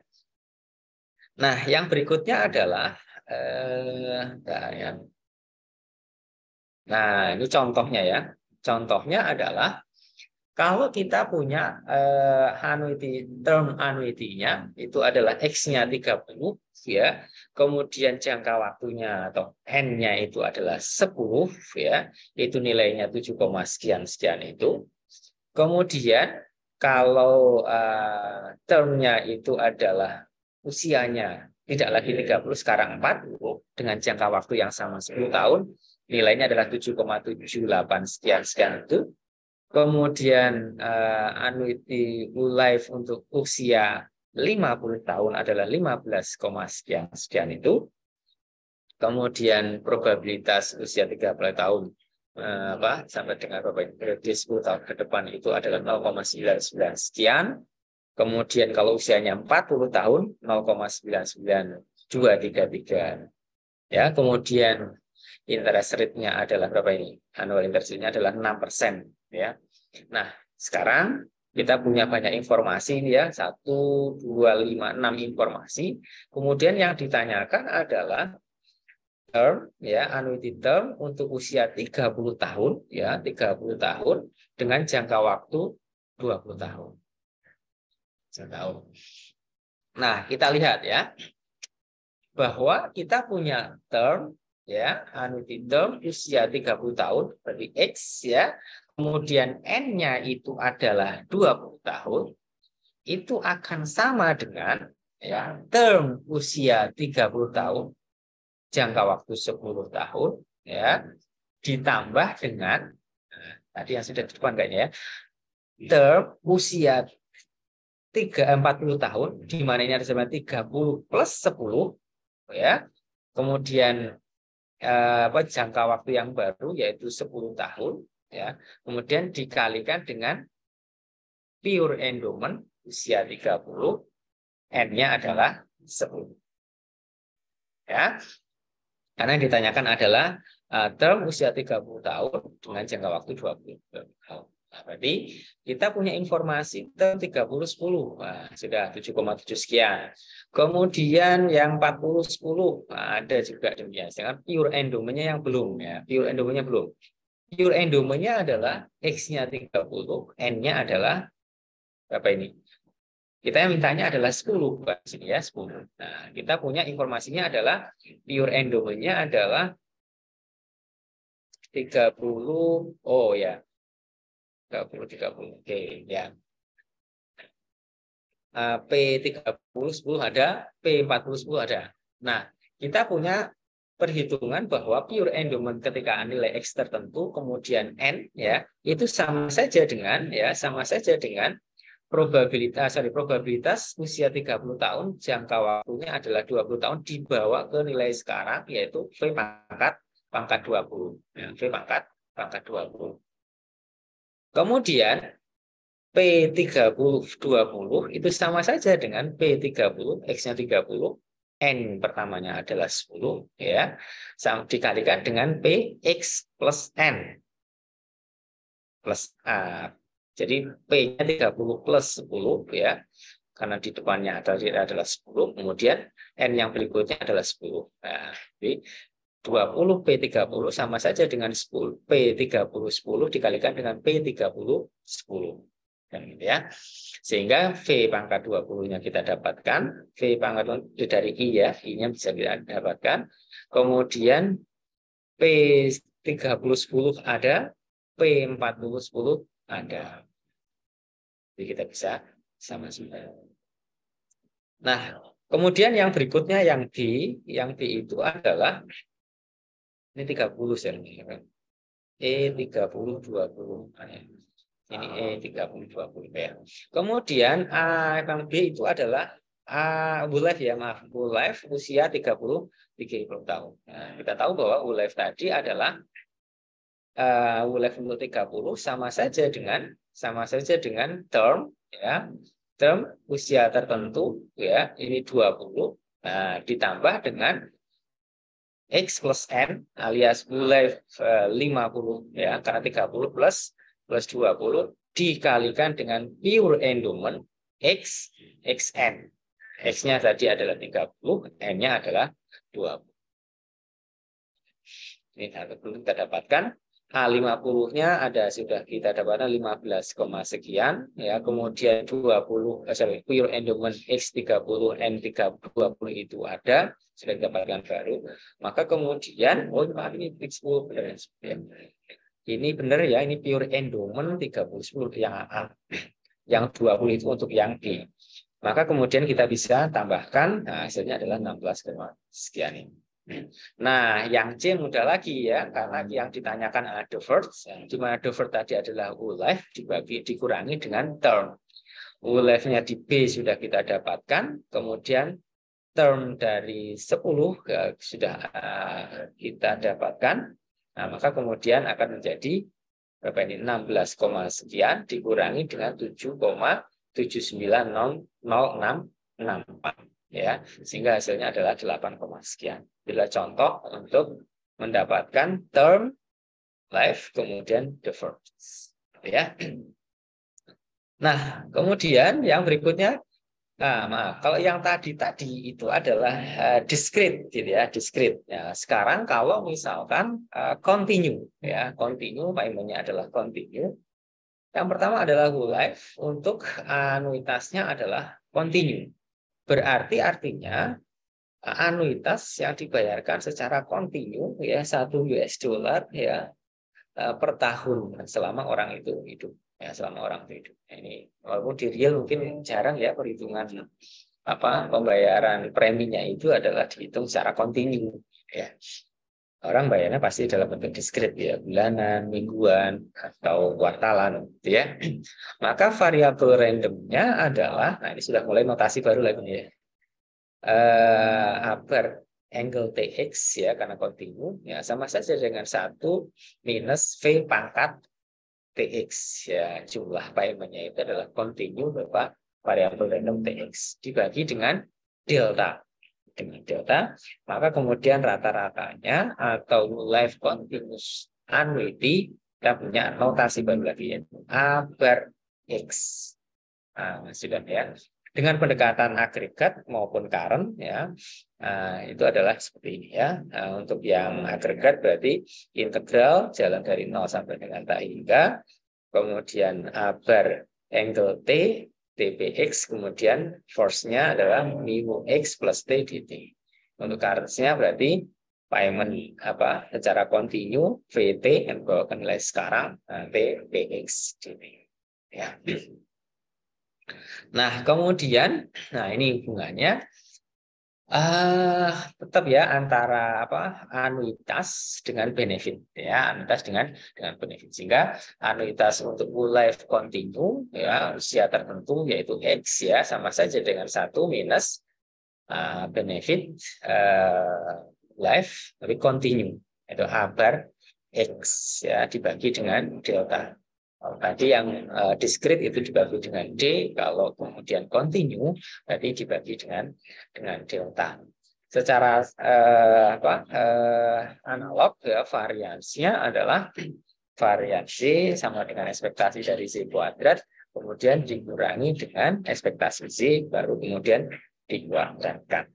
Nah, yang berikutnya adalah nah, ini contohnya, ya. Contohnya adalah kalau kita punya term annuity-nya itu adalah X-nya 30, ya. Kemudian jangka waktunya atau N-nya itu adalah 10, ya. Itu nilainya 7, sekian itu. Kemudian kalau term-nya itu adalah usianya tidak lagi 30, sekarang 40, dengan jangka waktu yang sama 10 tahun, nilainya adalah 7,78 sekian itu. Kemudian annuity life untuk usia 50 tahun adalah 15, sekian itu. Kemudian probabilitas usia 30 tahun sampai dengan periode 10 tahun ke depan itu adalah 0,99 sekian. Kemudian kalau usianya 40 tahun 0,99233. Ya, kemudian interest rate-nya adalah berapa ini? Annual interest rate-nya adalah 6%, ya. Nah, sekarang kita punya banyak informasi, ya, 1 2 5 6 informasi. Kemudian yang ditanyakan adalah term, ya, annuity term untuk usia 30 tahun, ya, 30 tahun dengan jangka waktu 20 tahun. Nah, kita lihat, ya, bahwa kita punya term, ya, annuity term usia 30 tahun berarti X, ya. Kemudian N-nya itu adalah 20 tahun. Itu akan sama dengan, ya, term usia 30 tahun jangka waktu 10 tahun, ya, ditambah dengan tadi yang sudah di depan kayaknya, ya, term usia 40 tahun, di mana ini ada sama 30 plus 10, ya. Kemudian jangka waktu yang baru yaitu 10 tahun, ya. Kemudian dikalikan dengan pure endowment usia 30, N-nya adalah 10. Ya. Karena yang ditanyakan adalah term usia 30 tahun dengan jangka waktu 20 tahun. Nah, berarti kita punya informasi term 30 10. Nah, sudah 7,7 sekian. Kemudian yang 40 10, nah, ada juga demikian. Sedangkan pure endowment-nya yang belum, ya. Pure endowment-nya belum. Pure endowment-nya adalah X-nya 30, N-nya adalah berapa ini? Kita yang mintanya adalah 10, Pak. Sini ya, 10. Nah, kita punya informasinya adalah pure endowmentnya adalah 30. Oh ya, 30. Oke, ya. P30 10 ada, P40 10 ada. Nah, kita punya perhitungan bahwa pure endowment ketika nilai X tertentu kemudian N ya, itu sama saja dengan probabilitas usia 30 tahun, jangka waktunya adalah 20 tahun dibawa ke nilai sekarang yaitu V pangkat 20. Ya, V pangkat 20. Kemudian P30 20 itu sama saja dengan P30, X-nya 30, N pertamanya adalah 10, ya, dikalikan dengan PX plus N plus A. Jadi P-nya 30 plus 10, ya, karena di depannya adalah 10, kemudian N yang berikutnya adalah 10. Nah, jadi 20 P30 sama saja dengan 10 P30 10 dikalikan dengan P30 10. Ya. Sehingga V pangkat 20-nya kita dapatkan, V pangkat dari I ya, I-nya bisa kita dapatkan. Kemudian P30 10 ada, P40 10 ada. Jadi kita bisa sama-sama. Nah, kemudian yang berikutnya yang D itu adalah ini 30 sebenarnya. E30 20. Ini E30 20 ya. Kemudian yang B itu adalah Wulev ya, maaf. Wulev usia 30 tahun. Nah, kita tahu bahwa Wulev tadi adalah Wulev untuk 30 sama saja dengan term ya. Term usia tertentu ya, ini 20. Nah, ditambah dengan X plus N alias Wulev 50 ya, karena 30 plus 20 dikalikan dengan pure endowment XN. X-nya tadi adalah 30, N-nya adalah 20. Ini kita dapatkan. A50-nya sudah kita dapatkan 15, sekian ya. Kemudian 20 pure endowment X30 N20 itu ada, sudah didapatkan baru. Maka kemudian ini X10 benar ya. Ini benar ya, ini pure endowment 30 10 yang A. Yang 20 itu untuk yang B. Maka kemudian kita bisa tambahkan, nah, hasilnya adalah 16, sekian ini. Nah, yang C mudah lagi ya, karena yang ditanyakan ada first, di mana the first tadi adalah Wulev dikurangi dengan term. Wulev-nya di B sudah kita dapatkan, kemudian term dari 10 sudah kita dapatkan. Nah, maka kemudian akan menjadi berapa ini? 16, sekian dikurangi dengan 7,7900664 ya, sehingga hasilnya adalah 8, sekian. Bila contoh untuk mendapatkan term life kemudian deferred ya. Nah, kemudian yang berikutnya, nah, maaf, kalau yang tadi itu adalah discrete gitu ya, discrete. Ya, sekarang kalau misalkan continue ya, continue paymenya adalah continue. Yang pertama adalah whole life, untuk anuitasnya adalah continue. Berarti artinya anuitas yang dibayarkan secara kontinu ya, $1 ya per tahun selama orang itu hidup ya, selama orang itu hidup. Ini walaupun di real mungkin jarang ya perhitungan pembayaran preminya itu adalah dihitung secara kontinu ya. Orang bayarnya pasti dalam bentuk diskret ya, bulanan, mingguan atau kuartalan gitu ya. Maka variabel randomnya adalah, nah ini sudah mulai notasi baru lagi ya. Upper angle TX ya, karena kontinu ya, sama saja dengan 1 minus V pangkat TX ya, jumlah paymentnya itu adalah kontinu berapa variabel random TX dibagi dengan delta, maka kemudian rata-ratanya atau life continuous annuity kita punya notasi baru lagi yaitu A bar X. Nah, sudah ya. Dengan pendekatan agregat maupun current ya, itu adalah seperti ini ya. Untuk yang agregat berarti integral jalan dari 0 sampai dengan tak hingga, kemudian A bar angle T dpx, kemudian force-nya adalah mu x plus t dt. Untuk current-nya berarti payment secara kontinu VT yang bawa ke nilai sekarang T px dt. Ya. Nah, kemudian ini hubungannya tetap ya antara anuitas dengan benefit ya, anuitas dengan benefit, sehingga anuitas untuk whole life continue ya usia tertentu yaitu X ya sama saja dengan 1 minus benefit life tapi continue itu A bar X ya dibagi dengan delta. Tadi yang discrete itu dibagi dengan D, kalau kemudian continue berarti dibagi dengan delta. Secara analog ya, variansinya adalah variansi sama dengan ekspektasi dari Z kuadrat, kemudian dikurangi dengan ekspektasi Z, baru kemudian dikuadratkan.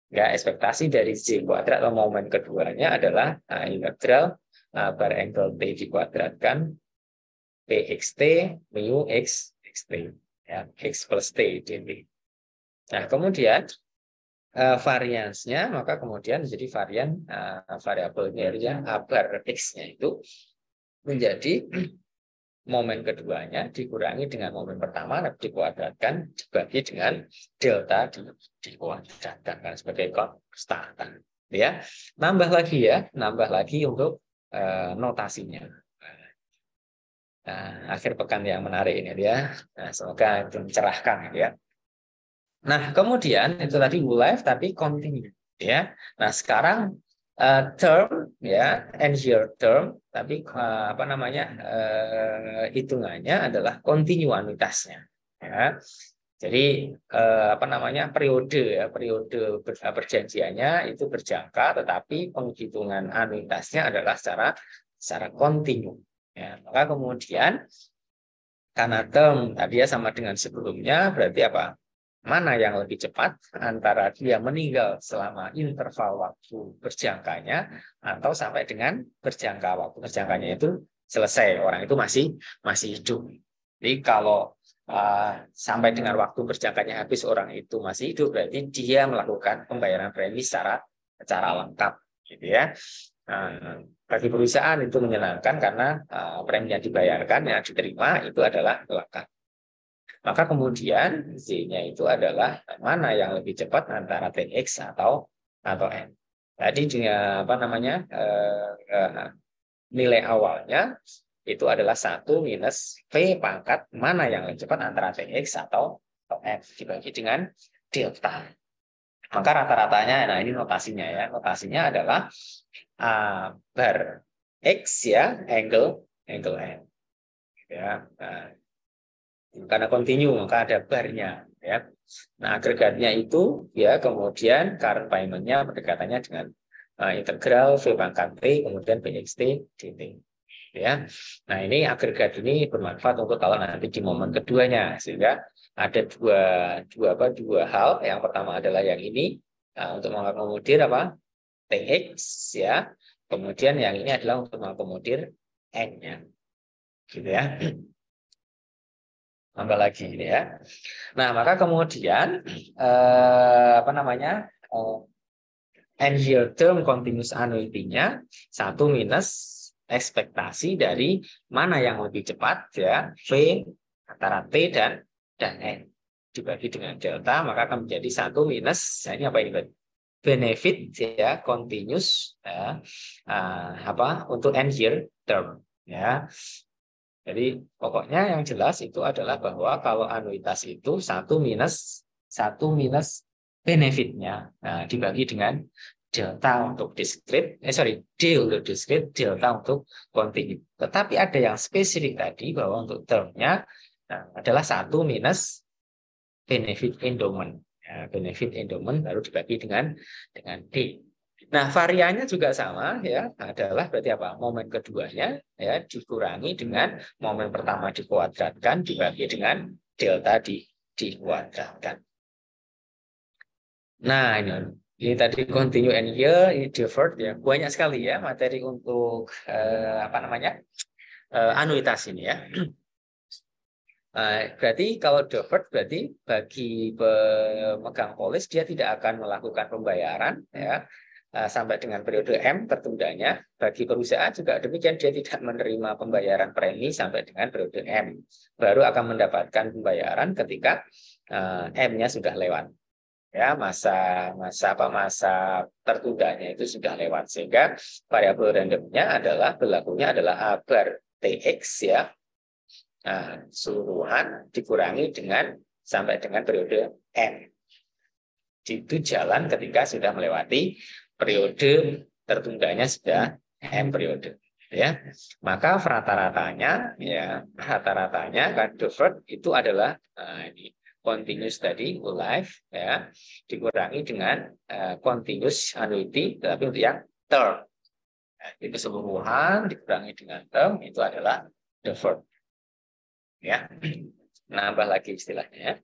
Ya, ekspektasi dari Z kuadrat atau momen keduanya adalah integral bar angle T dikuadratkan pxt mu x xt ya, x plus t dt. Nah, kemudian variansnya maka kemudian menjadi varian variabelnya a bar x-nya itu menjadi momen keduanya dikurangi dengan momen pertama dikuadratkan dibagi dengan delta dikuadratkan kan sebagai konstanta ya. Nambah lagi untuk notasinya. Nah, akhir pekan yang menarik ini ya. Nah, semoga itu mencerahkan ya. Nah, kemudian itu tadi whole life tapi continue ya. Nah, sekarang term ya, end year term tapi hitungannya adalah kontinuitasnya ya. Jadi periode perjanjiannya itu berjangka tetapi penghitungan anuitasnya adalah secara kontinu. Ya, maka kemudian karena term tadi ya sama dengan sebelumnya, berarti mana yang lebih cepat antara dia meninggal selama interval waktu berjangkanya atau sampai dengan berjangka waktu berjangkanya itu selesai, orang itu masih hidup. Jadi kalau sampai dengan waktu berjangkanya habis orang itu masih hidup, berarti dia melakukan pembayaran premi secara lengkap, gitu ya. Bagi perusahaan itu menyenangkan karena premi yang dibayarkan yang diterima itu adalah lengkap. Maka kemudian Z-nya itu adalah mana yang lebih cepat antara Tx atau N. Tadi dengan nilai awalnya itu adalah 1 minus V pangkat mana yang lebih cepat antara Tx atau N dibagi dengan delta. Maka rata-ratanya, nah ini notasinya ya. Notasinya adalah bar X ya, angle N. Ya, karena continue maka ada barnya ya. Nah, agregatnya itu ya kemudian current payment-nya pendekatannya dengan integral V pangkat T kemudian Bxt dt. Ya. Nah, ini agregat ini bermanfaat untuk kalau nanti di momen keduanya sehingga ada dua hal. Yang pertama adalah yang ini untuk mengakomodir Tx ya. Kemudian yang ini adalah untuk mengakomodir N-nya. Gitu ya. Tambah lagi ini ya. Nah, maka kemudian end year term continuous annuity-nya 1 minus ekspektasi dari mana yang lebih cepat ya, V antara T dan N dibagi dengan delta, maka akan menjadi 1 minus ini benefit ya continuous ya, untuk end year term ya. Jadi pokoknya yang jelas itu adalah bahwa kalau anuitas itu 1 minus benefitnya dibagi dengan delta untuk discrete, D untuk discrete, delta untuk continue. Tetapi ada yang spesifik tadi bahwa untuk termnya adalah 1 minus benefit endowment. Benefit endowment baru dibagi dengan D. Nah, variannya juga sama ya, adalah berarti momen keduanya ya dikurangi dengan momen pertama dikuadratkan dibagi dengan delta dikuadratkan. Nah, ini tadi continue and year, ini deferred ya. Banyak sekali ya materi untuk anuitas ini ya. Berarti kalau deferred berarti bagi pemegang polis dia tidak akan melakukan pembayaran ya sampai dengan periode M tertundanya. Bagi perusahaan juga demikian, dia tidak menerima pembayaran premi sampai dengan periode M. Baru akan mendapatkan pembayaran ketika M-nya sudah lewat. Ya, masa tertundanya itu sudah lewat, sehingga variabel randomnya berlakunya adalah A bar TX ya. Nah, keseluruhan dikurangi dengan sampai dengan periode M. Itu jalan ketika sudah melewati periode tertundanya sudah M periode. Ya, maka rata-ratanya kan deferred itu adalah ini continuous tadi life ya dikurangi dengan continuous annuity, tapi untuk yang term. Nah, itu keseluruhan dikurangi dengan term itu adalah deferred. Ya, nambah lagi istilahnya.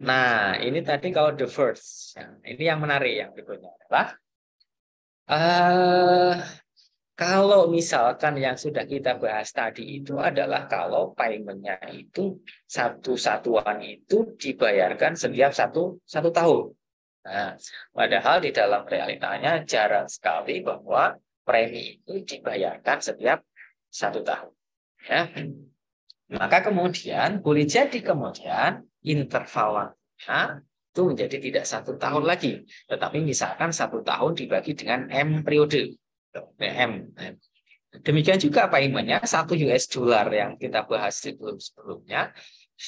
Nah, ini tadi kalau the first. Ini yang menarik yang berikutnya adalah kalau misalkan yang sudah kita bahas tadi itu adalah kalau paymentnya itu satu satuan itu dibayarkan setiap satu tahun. Nah, padahal di dalam realitanya jarang sekali bahwa premi itu dibayarkan setiap satu tahun. Ya. Maka kemudian boleh jadi kemudian interval waktunya itu menjadi tidak satu tahun lagi, tetapi misalkan satu tahun dibagi dengan M periode. M. Demikian juga paymentnya $1 yang kita bahas sebelumnya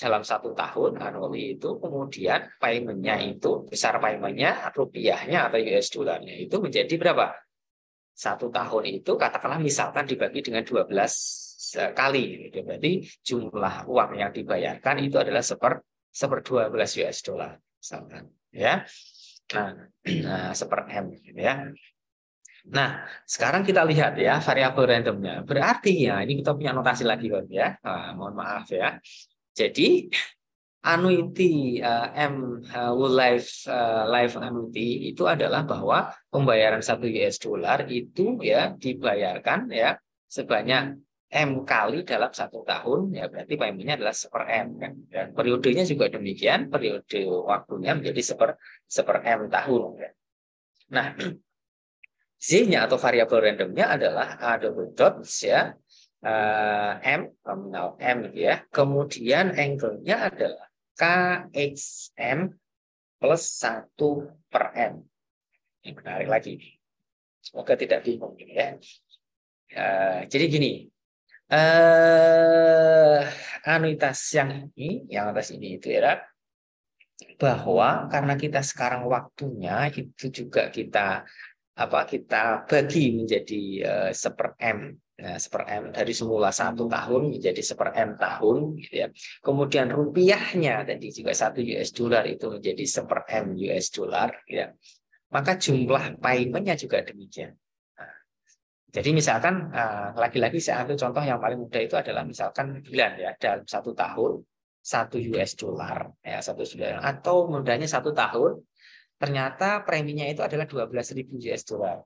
dalam satu tahun annually itu kemudian paymentnya itu besar paymentnya rupiahnya atau $nya itu menjadi berapa? Satu tahun itu katakanlah misalkan dibagi dengan 12 kali, gitu. Berarti jumlah uang yang dibayarkan itu adalah seper 12 $, misalkan, ya. Nah, seper M, gitu ya. Nah, sekarang kita lihat ya variabel randomnya. Berarti ya ini kita punya notasi lagi kan ya. Mohon maaf ya. Jadi annuity whole life annuity itu adalah bahwa pembayaran $1 itu ya dibayarkan ya sebanyak M kali dalam satu tahun, ya berarti paymentnya adalah seper M kan. Dan periodenya juga demikian, periode waktunya menjadi seper M tahun. Ya. Nah, Z-nya atau variabel randomnya adalah A double dots ya, M, nominal M ya. Kemudian angle-nya adalah KXM plus 1/M. Ini menarik lagi. Semoga tidak bingung ya. Jadi gini, anuitas yang atas ini itu ya, bahwa karena kita sekarang waktunya itu juga kita bagi menjadi seper M. Nah, seper M dari semula satu tahun menjadi seper M tahun, gitu ya. Kemudian rupiahnya tadi juga $1 itu menjadi seper M $, ya. Maka jumlah paymentnya juga demikian. Nah, jadi misalkan lagi-lagi saya ambil contoh yang paling mudah itu adalah misalkan bulan ya dalam satu tahun $1 ya $1 atau mudahnya satu tahun ternyata preminya itu adalah $12.000.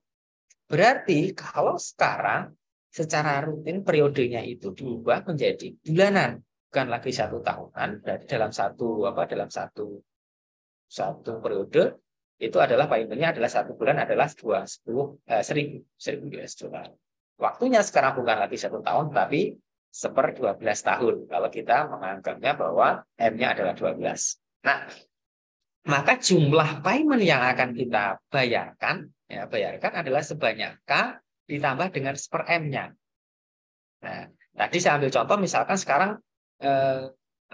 Berarti kalau sekarang secara rutin periodenya itu diubah menjadi bulanan, bukan lagi satu tahunan. Berarti dalam satu periode itu adalah paymentnya adalah satu bulan adalah $1.000. Waktunya sekarang bukan lagi satu tahun, tapi seper 12 tahun. Kalau kita menganggapnya bahwa M-nya adalah 12. Nah, maka jumlah payment yang akan kita bayarkan adalah sebanyak K ditambah dengan seper M-nya. Nah, tadi saya ambil contoh misalkan sekarang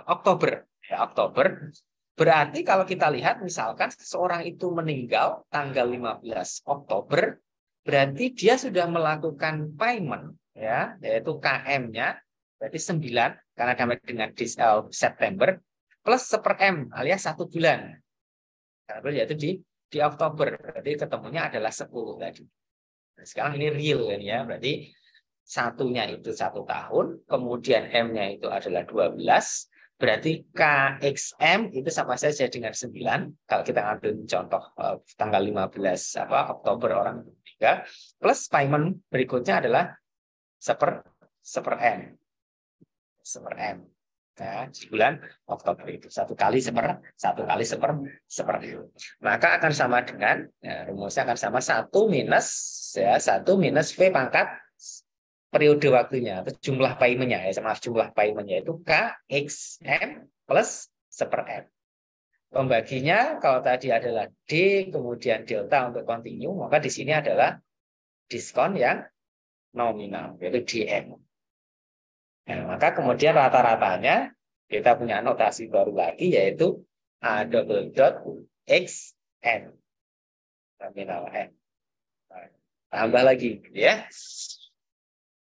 Oktober. Ya, Oktober. Berarti kalau kita lihat misalkan seseorang itu meninggal tanggal 15 Oktober, berarti dia sudah melakukan payment ya, yaitu KM-nya berarti 9 karena damai dengan September plus seper M alias 1 bulan. Yaitu di Oktober, berarti ketemunya adalah 10 tadi. Nah, sekarang ini real kan ya, berarti satunya itu 1 tahun, kemudian M-nya itu adalah 12, berarti KXM itu sama saja dengan 9. Kalau kita ambil contoh tanggal 15 Oktober orang meninggal, plus payment berikutnya adalah seper M. Nah, di bulan Oktober itu satu kali seper. Maka akan sama dengan rumusnya akan sama satu minus V pangkat periode waktunya atau jumlah paymentnya ya, maaf, jumlah paymentnya itu KXM plus seper M. Pembaginya kalau tadi adalah D kemudian delta untuk continue, maka di sini adalah diskon yang nominal yaitu DM. Nah, maka kemudian rata-ratanya kita punya notasi baru lagi yaitu A double dot XN nominal N. Tambah lagi ya.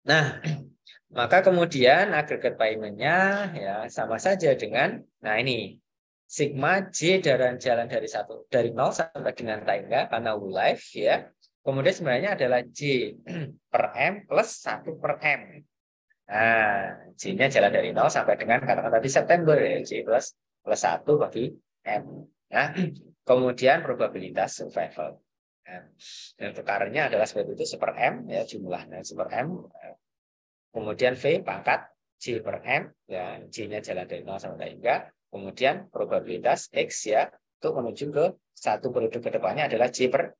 Nah, maka kemudian agregat paymentnya ya sama saja dengan ini sigma J jalan dari 0 sampai dengan tangga karena whole life ya. Kemudian sebenarnya adalah J per M plus 1 per M. Nah, J-nya jalan dari 0 sampai dengan katakan tadi September ya, J plus 1 bagi M. Nah, kemudian probabilitas survival. Nah, dan tukarannya adalah seperti itu seper M ya jumlahnya seper M. Kemudian V pangkat J per M ya, J-nya jalan dari 0 sampai hingga. Kemudian probabilitas X ya untuk menuju ke satu periode ke depannya adalah J per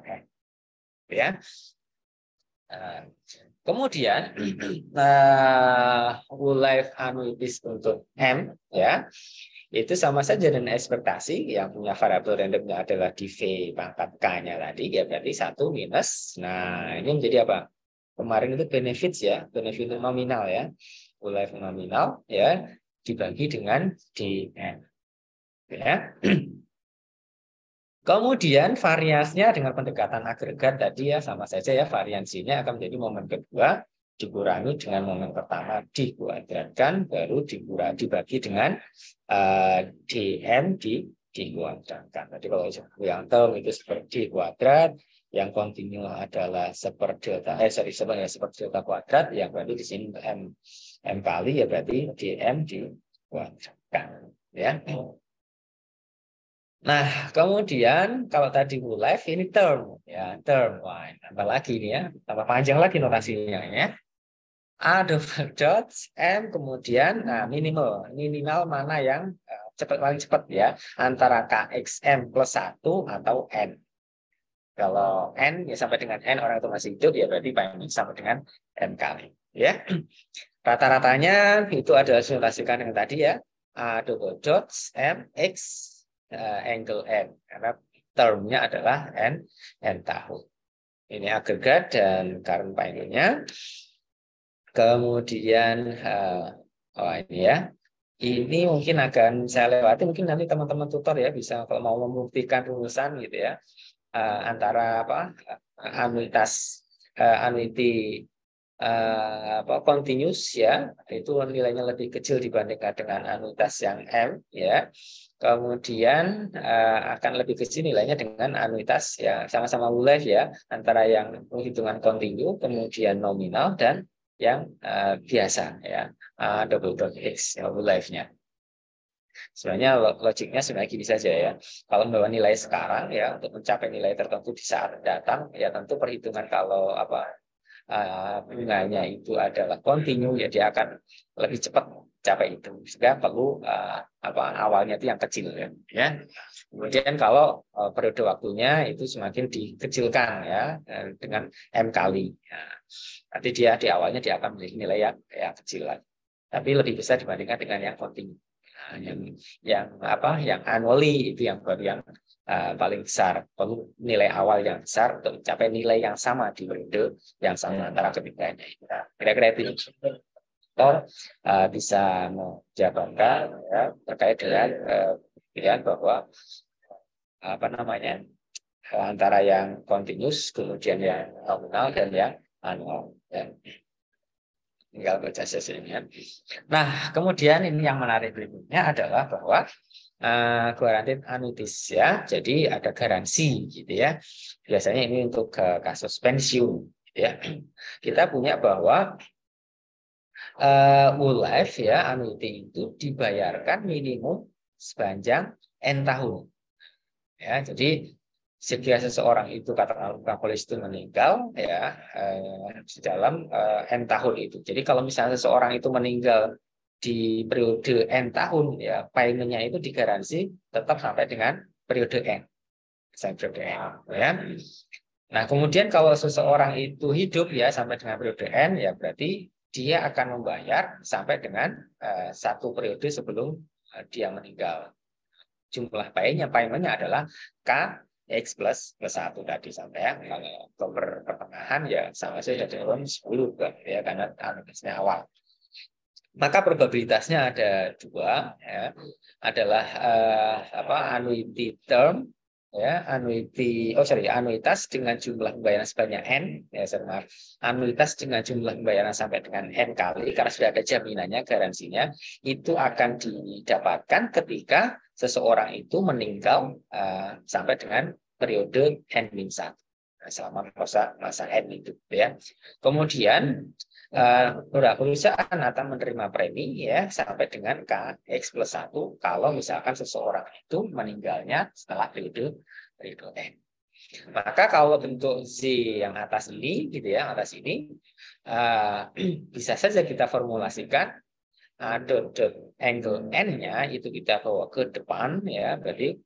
M. Ya. Kemudian whole life annuities untuk M ya itu sama saja dengan ekspektasi yang punya variabel randomnya adalah di V pangkat K-nya tadi ya berarti 1 minus. Nah, ini menjadi apa? Kemarin itu benefits ya, benefit nominal ya. Whole life nominal ya dibagi dengan DM. Ya. Kemudian variasinya dengan pendekatan agregat tadi ya sama saja ya, variansinya akan menjadi momen kedua dikurangi dengan momen pertama dikuadratkan baru dibagi dengan DM dikuadratkan. Jadi kalau yang term itu seperti kuadrat, yang kontinu adalah seper delta seper delta kuadrat, yang berarti di sini M kali ya berarti DM dikuadratkan ya. Nah, kemudian kalau tadi whole life ini term ya, term. Wah, tambah lagi ini ya, tambah panjang lagi notasinya ya. A double dot M kemudian minimal mana yang paling cepat ya antara KXM plus 1 atau N. Kalau N ya sampai dengan N orang itu masih hidup ya berarti paling sampai dengan N kali ya. Rata-ratanya itu adalah simulasikan yang tadi ya. A double dot M X angle N karena termnya adalah N tahun. Ini agregat dan current payment-nya. Kemudian ini ya. Ini mungkin akan saya lewati, mungkin nanti teman-teman tutor ya bisa kalau mau membuktikan rumusan gitu ya. Antara annuity continuous ya, itu nilainya lebih kecil dibandingkan dengan anuitas yang M ya. Kemudian akan lebih kecil nilainya dengan anuitas ya sama-sama whole life ya, antara yang penghitungan kontinu kemudian nominal dan yang biasa ya, double dot X ya, whole life-nya. Sebenarnya logiknya sebenarnya gini saja ya. Kalau membawa nilai sekarang ya untuk mencapai nilai tertentu di saat datang ya tentu perhitungan kalau bunganya itu adalah kontinu ya dia akan lebih cepat capai itu sehingga perlu awalnya itu yang kecil ya. Kemudian kalau periode waktunya itu semakin dikecilkan ya dengan M kali ya. Nanti dia di awalnya dia akan memiliki nilai yang kecil lagi tapi lebih besar dibandingkan dengan yang kontinu. Yang annually itu yang baru yang paling besar, perlu nilai awal yang besar untuk mencapai nilai yang sama di periode yang sama antara ketiganya. Kira-kira itu bisa menjabarkan ya, terkait dengan pilihan bahwa antara yang continuous kemudian yang nominal dan yang annual ya. Tinggal baca sesinya. Nah, kemudian ini yang menarik berikutnya adalah bahwa guaranteed annuities ya. Jadi ada garansi gitu ya. Biasanya ini untuk kasus pensiun gitu ya. Kita punya bahwa whole life ya annuity itu dibayarkan minimum sepanjang N tahun. Ya, jadi jika seseorang itu katakanlah polis itu meninggal ya di dalam N tahun itu. Jadi kalau misalnya seseorang itu meninggal di periode N tahun ya, paymentnya itu digaransi tetap sampai dengan periode N. Sampai periode N ya. Nah, kemudian kalau seseorang itu hidup ya sampai dengan periode N ya berarti dia akan membayar sampai dengan satu periode sebelum dia meninggal. Jumlah paymentnya adalah K X plus 1 tadi sampai ya. Kalau Oktober pertengahan ya sama saja dengan 10 ya karena analitisnya awal. Maka probabilitasnya ada dua ya, adalah annuity term ya, anuitas dengan jumlah pembayaran sebanyak N ya, anuitas dengan jumlah pembayaran sampai dengan N kali karena sudah ada jaminannya, garansinya itu akan didapatkan ketika seseorang itu meninggal sampai dengan periode N-1 selama masa N itu ya. Kemudian perusahaan akan menerima premi ya sampai dengan KX plus 1 kalau misalkan seseorang itu meninggalnya setelah periode N. Maka kalau bentuk Z yang atas ini gitu ya, atas ini bisa saja kita formulasikan angle N-nya itu kita bawa ke depan ya, berarti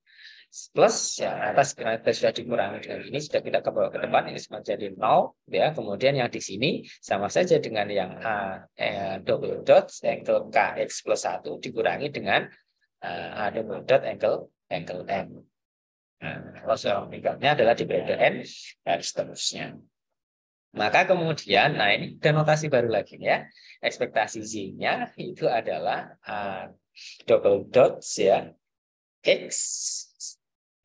plus ya atas karena sudah dikurangi dengan ini sudah kita bawa ke depan ini menjadi 0 ya, kemudian yang di sini sama saja dengan yang double dot angle KX plus 1 dikurangi dengan double dot angle N. Kalau seorang meninggalnya adalah di periode N dan seterusnya. Maka kemudian, nah ini ada notasi baru lagi ya. Ekspektasi Z-nya itu adalah double dots ya, X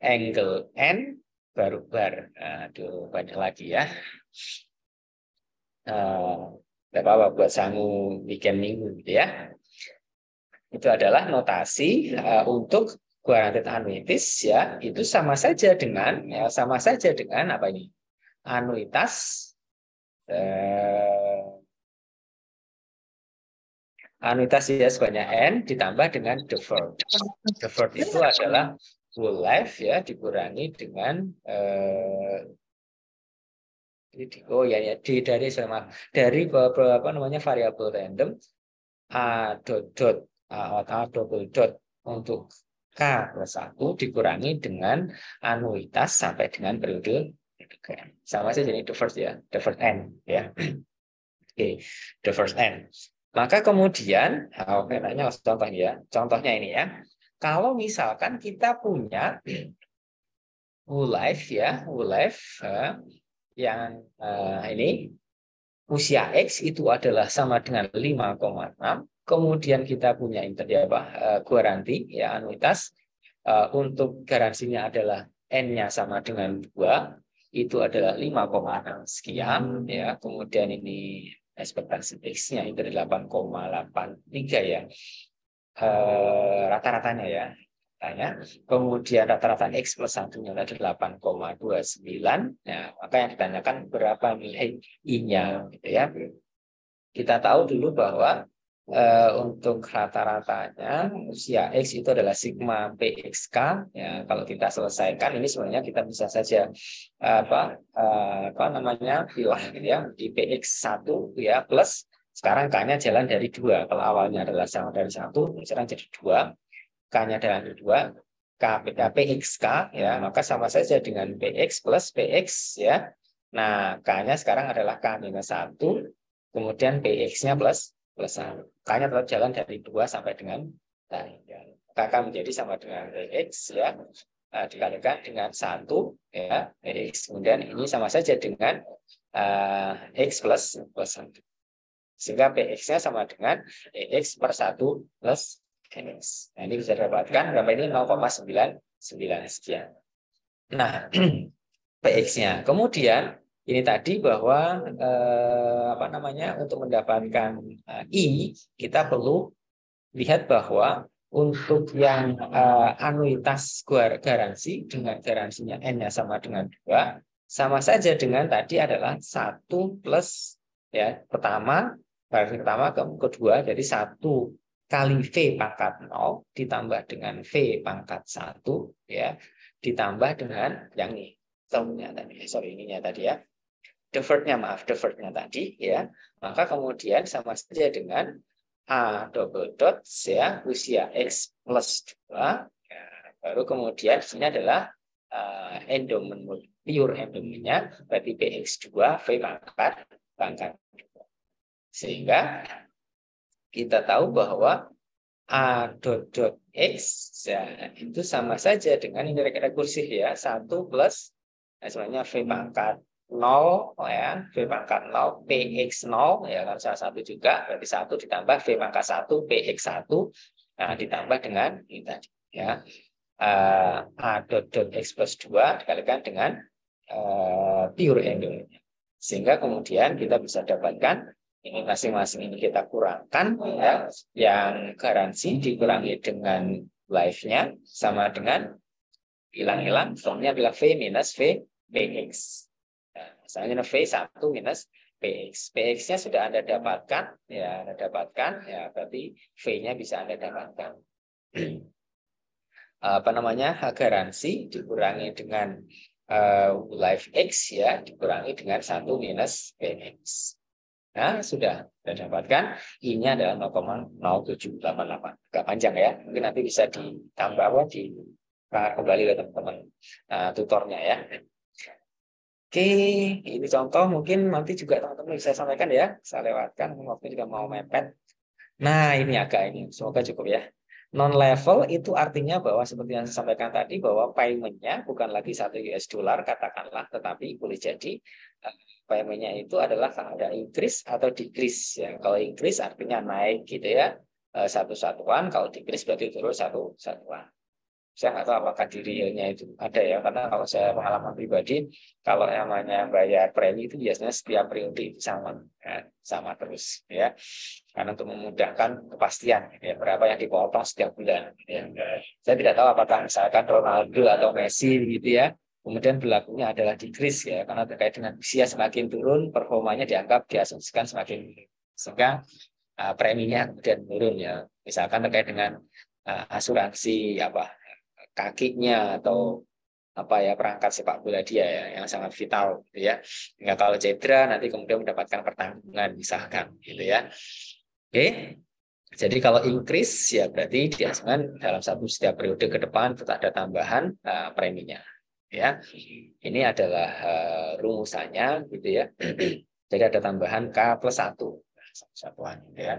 angle N baru bar. Aduh, banyak lagi ya. Tidak apa-apa buat sangu weekend minggu gitu ya. Itu adalah notasi untuk guaranteed annuities ya, itu sama saja dengan apa ini? Anuitas anuitas ya sebanyak N ditambah dengan deferred. Deferred itu adalah whole life ya dikurangi dengan dari apa namanya variabel random double dot untuk K plus 1 dikurangi dengan anuitas sampai dengan periode sama saja jadi the first N ya. Oke, the first N. Maka kemudian nanya contohnya ya. Contohnya ini ya. Kalau misalkan kita punya whole life ya, yang ini usia X itu adalah sama dengan 5,6. Kemudian kita punya garansi ya anuitas untuk garansinya adalah N-nya sama dengan 2, itu adalah 5,6 sekian ya. Kemudian ini ekspektasi X-nya itu 8,83 ya. Rata-ratanya ya. Kemudian rata-rata X plus 1-nya adalah 8,29. Nah, maka yang ditanyakan berapa nilai I-nya gitu ya. Kita tahu dulu bahwa untuk rata-ratanya usia X itu adalah sigma PXK ya. Kalau kita selesaikan ini sebenarnya kita bisa saja pilah gitu ya di PX1 ya plus sekarang K-nya jalan dari 2. Kalau awalnya adalah sama dari 1 sekarang jadi 2. K-nya dari 2 PXK ya, maka sama saja dengan PX plus PX ya. Nah, K-nya sekarang adalah K-1, kemudian PX-nya plus 1. K-nya tetap jalan dari 2 sampai dengan K menjadi sama dengan PX ya, dikalikan dengan 1 ya, PX. Kemudian ini sama saja dengan X plus 1. Sehingga PX-nya sama dengan X per 1 plus X. Nah, ini bisa didapatkan berapa ini 0,99 sekian. Nah, PX-nya. Kemudian ini tadi bahwa untuk mendapatkan I kita perlu lihat bahwa untuk yang anuitas garansi dengan garansinya N-nya sama dengan 2 sama saja dengan tadi adalah 1 plus ya pertama kedua dari 1 kali V pangkat 0 ditambah dengan V pangkat 1 ya ditambah dengan yang ini ininya tadi ya deferrednya tadi ya, maka kemudian sama saja dengan A double dot ya usia X plus 2. Ya, baru kemudian di sini adalah endomen pure endomennya berarti PX2 V pangkat 2. Sehingga kita tahu bahwa A dot X ya, itu sama saja dengan ini rekursif ya 1 plus sebenarnya V pangkat 0 ya V pangkat 0 PX 0 ya kan salah satu juga berarti 1 ditambah V pangkat 1 PX 1 nah, ditambah dengan ini tadi ya A dot X plus 2 dikalikan dengan pure endonya sehingga kemudian kita bisa dapatkan ini masing-masing ini kita kurangkan ya yang garansi dikurangi dengan life-nya sama dengan hilang-hilang formnya adalah V minus V PX nah, misalnya V1 minus PX PX-nya sudah Anda dapatkan ya Anda dapatkan ya berarti V-nya bisa Anda dapatkan apa namanya garansi dikurangi dengan life X ya dikurangi dengan 1 minus PX. Nah, sudah dapatkan. Ini adalah 0,0788. Agak panjang ya. Mungkin nanti bisa ditambah kembali ke teman-teman tutornya ya. Oke, ini contoh mungkin nanti juga teman-teman bisa sampaikan ya. Saya lewatkan, waktu juga mau mepet. Nah, ini semoga cukup ya. Non-level itu artinya bahwa seperti yang saya sampaikan tadi bahwa payment-nya bukan lagi $1 katakanlah, tetapi boleh jadi payment-nya itu adalah ada increase atau decrease ya. Kalau increase artinya naik gitu ya satu satuan, kalau decrease berarti turun satu satuan. Saya nggak tahu apakah di realnya itu ada ya, karena kalau saya pengalaman pribadi, kalau namanya bayar premi itu biasanya setiap periode sama, ya, sama terus ya, karena untuk memudahkan kepastian ya, berapa yang dipotong setiap bulan. Ya. Saya tidak tahu apakah misalkan Ronaldo atau Messi gitu ya, kemudian berlakunya adalah decrease ya, karena terkait dengan usia semakin turun, performanya dianggap diasumsikan semakin menurun. Sehingga preminya kemudian menurun ya, misalkan terkait dengan asuransi kakinya atau perangkat sepak bola dia ya yang sangat vital gitu ya. Hingga kalau cedera nanti kemudian mendapatkan pertanggungan misalkan gitu ya. Oke. Jadi kalau increase ya berarti diasumsikan dalam setiap periode ke depan tetap ada tambahan preminya ya. Ini adalah rumusannya gitu ya. Jadi ada tambahan K plus 1 satuan gitu ya.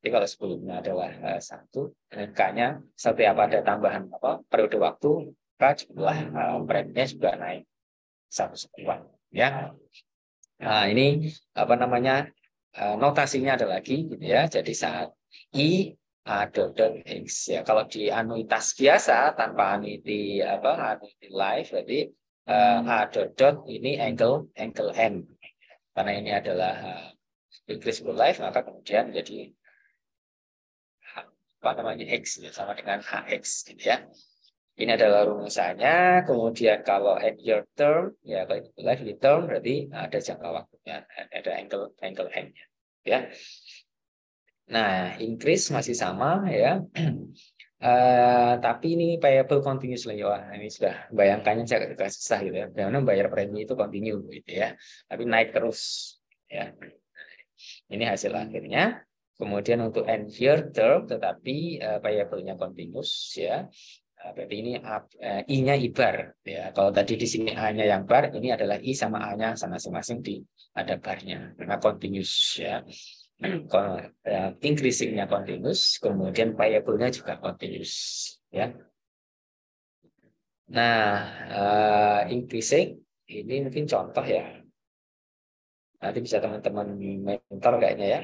Jadi kalau sebelumnya adalah 1, K-nya setiap ada tambahan periode waktu, K jumlah preminya juga naik 1 satuan. Ya. Nah, ini notasinya ada lagi gitu ya. Jadi saat I A dot X ya. Kalau di anuitas biasa tanpa anuiti life berarti A dot ini angle N. Karena ini adalah increasable life maka kemudian jadi X ya, sama dengan HX gitu ya. Ini adalah rumusannya. Kemudian kalau at your term ya kalau itu life di term berarti ada jangka waktunya, ada angle N-nya ya. Nah, increase masih sama ya. Tapi ini payable continuous lah ya. Ini sudah bayangkannya agak susah gitu ya. Karena bayar premi itu continue gitu ya. Tapi naik terus ya. Ini hasil akhirnya. Kemudian untuk end year term tetapi payable-nya continuous ya. Berarti ini I-nya ibar ya. Kalau tadi di sini A-nya yang bar, ini adalah I sama A-nya sama masing-masing ada barnya karena continuous ya. Increasing-nya continuous, kemudian payable-nya juga continuous ya. Nah, increasing ini mungkin contoh ya. Nanti bisa teman-teman mentor kayaknya ya.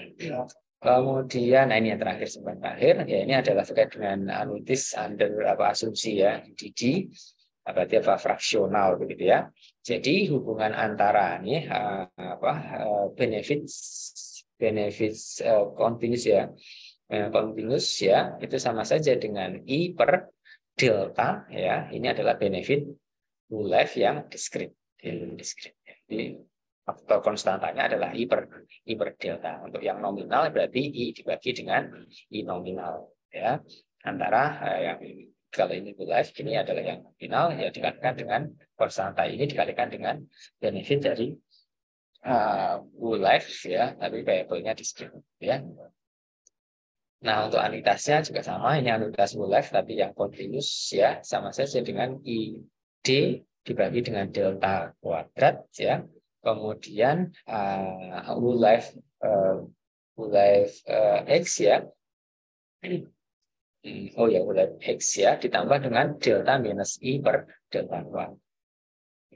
Kemudian, ini yang terakhir ya ini adalah terkait dengan anuitis under asumsi ya DD, berarti fraksional begitu ya. Jadi hubungan antara ini benefits continuous ya, continuous ya itu sama saja dengan I per delta ya. Ini adalah benefit whole life yang discrete. Jadi faktor konstantanya adalah I per delta. Untuk yang nominal berarti I dibagi dengan I nominal ya. Antara yang kalau ini whole life ini adalah yang nominal ya dikalikan dengan konstanta ini dikalikan dengan benefit dari whole life ya, tapi variable-nya discrete ya. Nah, untuk anuitasnya juga sama, ini anuitas whole life, tapi yang continuous ya, sama saja dengan ID dibagi dengan delta kuadrat ya. Kemudian whole life X ya. Oh ya, whole life X ya, ditambah dengan delta minus I per delta kuadrat.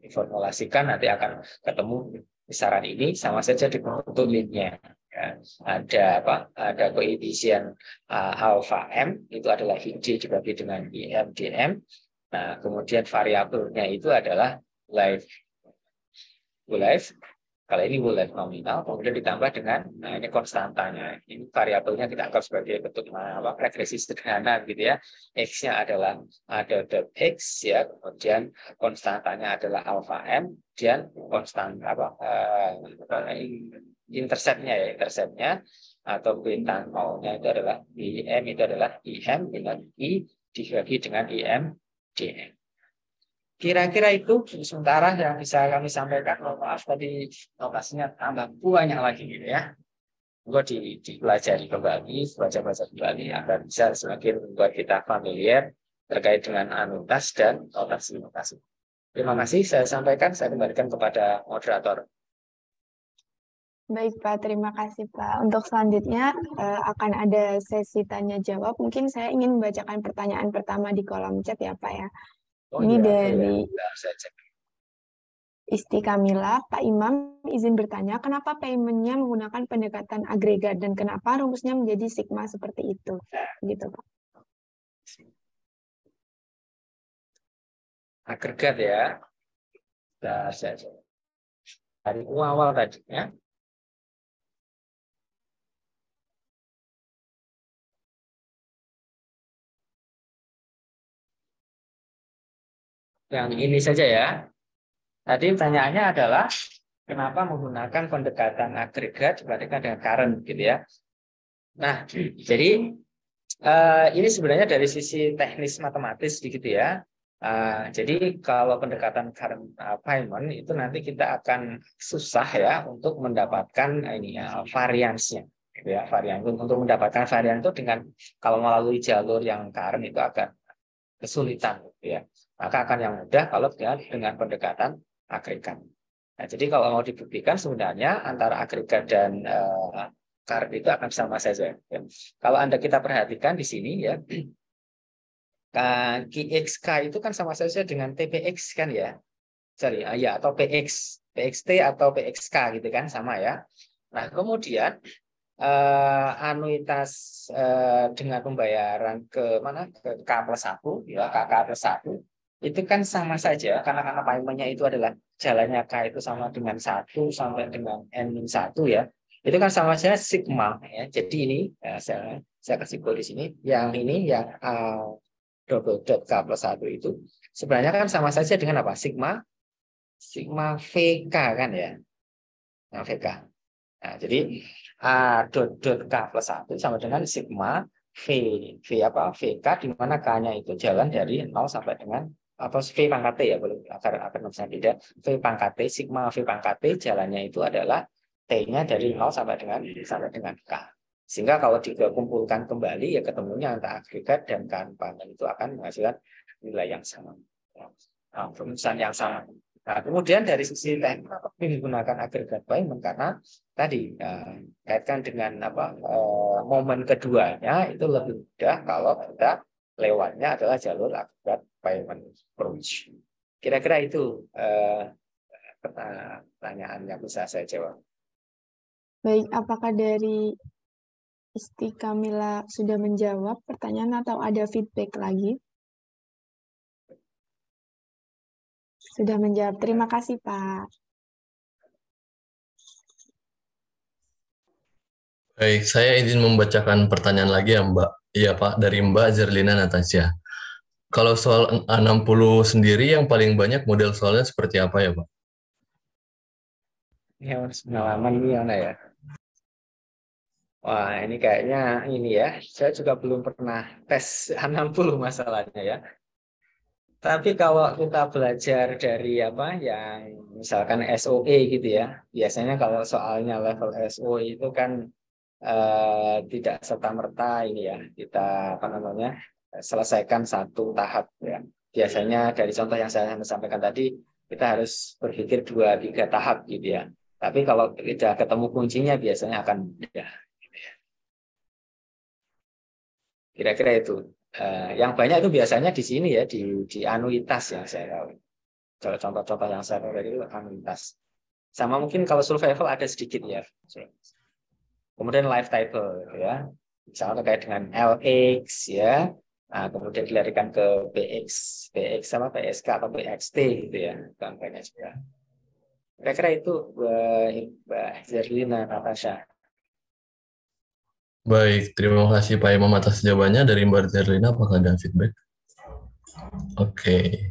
Diformulasikan nanti akan ketemu besaran ini sama saja dibentuk linknya. Ya, ada apa? Ada koefisien alpha m itu adalah ID dibagi dengan IM dm. Nah, kemudian variabelnya itu adalah life. Kalau ini whole life nominal, kemudian ditambah dengan ini konstantanya. Ini variabelnya kita anggap sebagai bentuk regresi sederhana gitu ya. X-nya adalah ada dot x ya, kemudian konstantanya adalah alpha m, dan konstan interceptnya atau bintang nolnya itu adalah im, itu adalah im dengan i dibagi dengan im dm. Kira-kira itu sementara yang bisa kami sampaikan. Maaf tadi notasinya tambah banyak lagi gitu ya. Gue dipelajari kembali, baca-baca kembali agar bisa semakin membuat kita familiar terkait dengan anuitas dan notasi-notasi. Terima kasih saya sampaikan, saya kembalikan kepada moderator. Baik Pak, terima kasih Pak. Untuk selanjutnya akan ada sesi tanya jawab. Mungkin saya ingin membacakan pertanyaan pertama di kolom chat ya Pak ya. Ini dari Isti Kamila, Pak Imam izin bertanya, kenapa payment-nya menggunakan pendekatan agregat dan kenapa rumusnya menjadi sigma seperti itu? Gitu Pak. Agregat ya. Dari awal tadi ya. Yang ini saja ya. Tadi pertanyaannya adalah kenapa menggunakan pendekatan agregat dibandingkan dengan current gitu ya. Nah, jadi ini sebenarnya dari sisi teknis matematis gitu ya. Jadi kalau pendekatan current payment itu nanti kita akan susah ya untuk mendapatkan ini ya, variansnya. Gitu ya, varian untuk mendapatkan varian itu dengan kalau melalui jalur yang current itu agak kesulitan gitu ya. Maka akan yang mudah kalau dengan pendekatan agregat. Nah, jadi kalau mau dibuktikan sebenarnya antara agregat dan current itu akan sama saja. Ya. Kalau kita perhatikan di sini ya, QXK itu kan sama saja dengan TPX kan ya. Sorry, ya atau PXT atau PXK gitu kan sama ya. Nah, kemudian anuitas dengan pembayaran ke mana ke K plus 1 ya KK plus 1 itu kan sama saja karena paymentnya itu adalah jalannya K itu sama dengan 1 sampai dengan N-1 ya, itu kan sama saja sigma ya. Jadi ini ya, saya kasih kode di sini yang ini yang double dot K plus 1 itu sebenarnya kan sama saja dengan apa, sigma VK kan ya, nah, VK. Nah, jadi A dot K plus 1 sama dengan sigma VK di mana K-nya itu jalan dari 0 sampai dengan atau V pangkat T ya, boleh agar bisa tidak, V pangkat T, sigma V pangkat T jalannya itu adalah T-nya dari 0 sampai dengan K. Sehingga kalau dikumpulkan kembali ya ketemunya antara agregat dan payment itu akan menghasilkan nilai yang sama. Nah, rumusan yang sama. Nah, kemudian dari sisi teknik menggunakan agregat payment karena tadi kaitkan dengan momen keduanya itu lebih mudah kalau kita lewatnya adalah jalur agregat payment approach. Kira-kira itu pertanyaan yang bisa saya jawab. Baik, apakah dari Isti Kamila sudah menjawab pertanyaan atau ada feedback lagi? Sudah menjawab. Terima kasih, Pak. Baik, saya izin membacakan pertanyaan lagi ya, Mbak. Iya, Pak, dari Mbak Zerlina Natasha. Kalau soal 60 sendiri yang paling banyak model soalnya seperti apa ya, Pak? Ya, pengalaman gimana ya? Wah, ini kayaknya ini ya. Saya juga belum pernah tes 60 masalahnya ya. Tapi kalau kita belajar dari apa yang misalkan SOE gitu ya. Biasanya kalau soalnya level SOE itu kan tidak serta-merta ini ya kita apa namanya selesaikan satu tahap ya. Biasanya dari contoh yang saya sampaikan tadi kita harus berpikir 2-3 tahap gitu ya. Tapi kalau tidak ketemu kuncinya biasanya akan mudah. Kira-kira itu. Yang banyak itu biasanya di sini ya di anuitas yang saya tahu. Kalau contoh-contoh yang saya tahu dari itu anuitas. Sama mungkin kalau survival ada sedikit ya. Kemudian life table ya. Misalnya terkait dengan LX ya. Nah, kemudian dilarikan ke BX sama PSK atau PXT gitu ya. Contohnya juga. Kira-kira itu Mbak Zerlina Natasha. Baik, terima kasih Pak Imam atas jawabannya. Dari Mbak Zerlina, apakah ada feedback? Oke.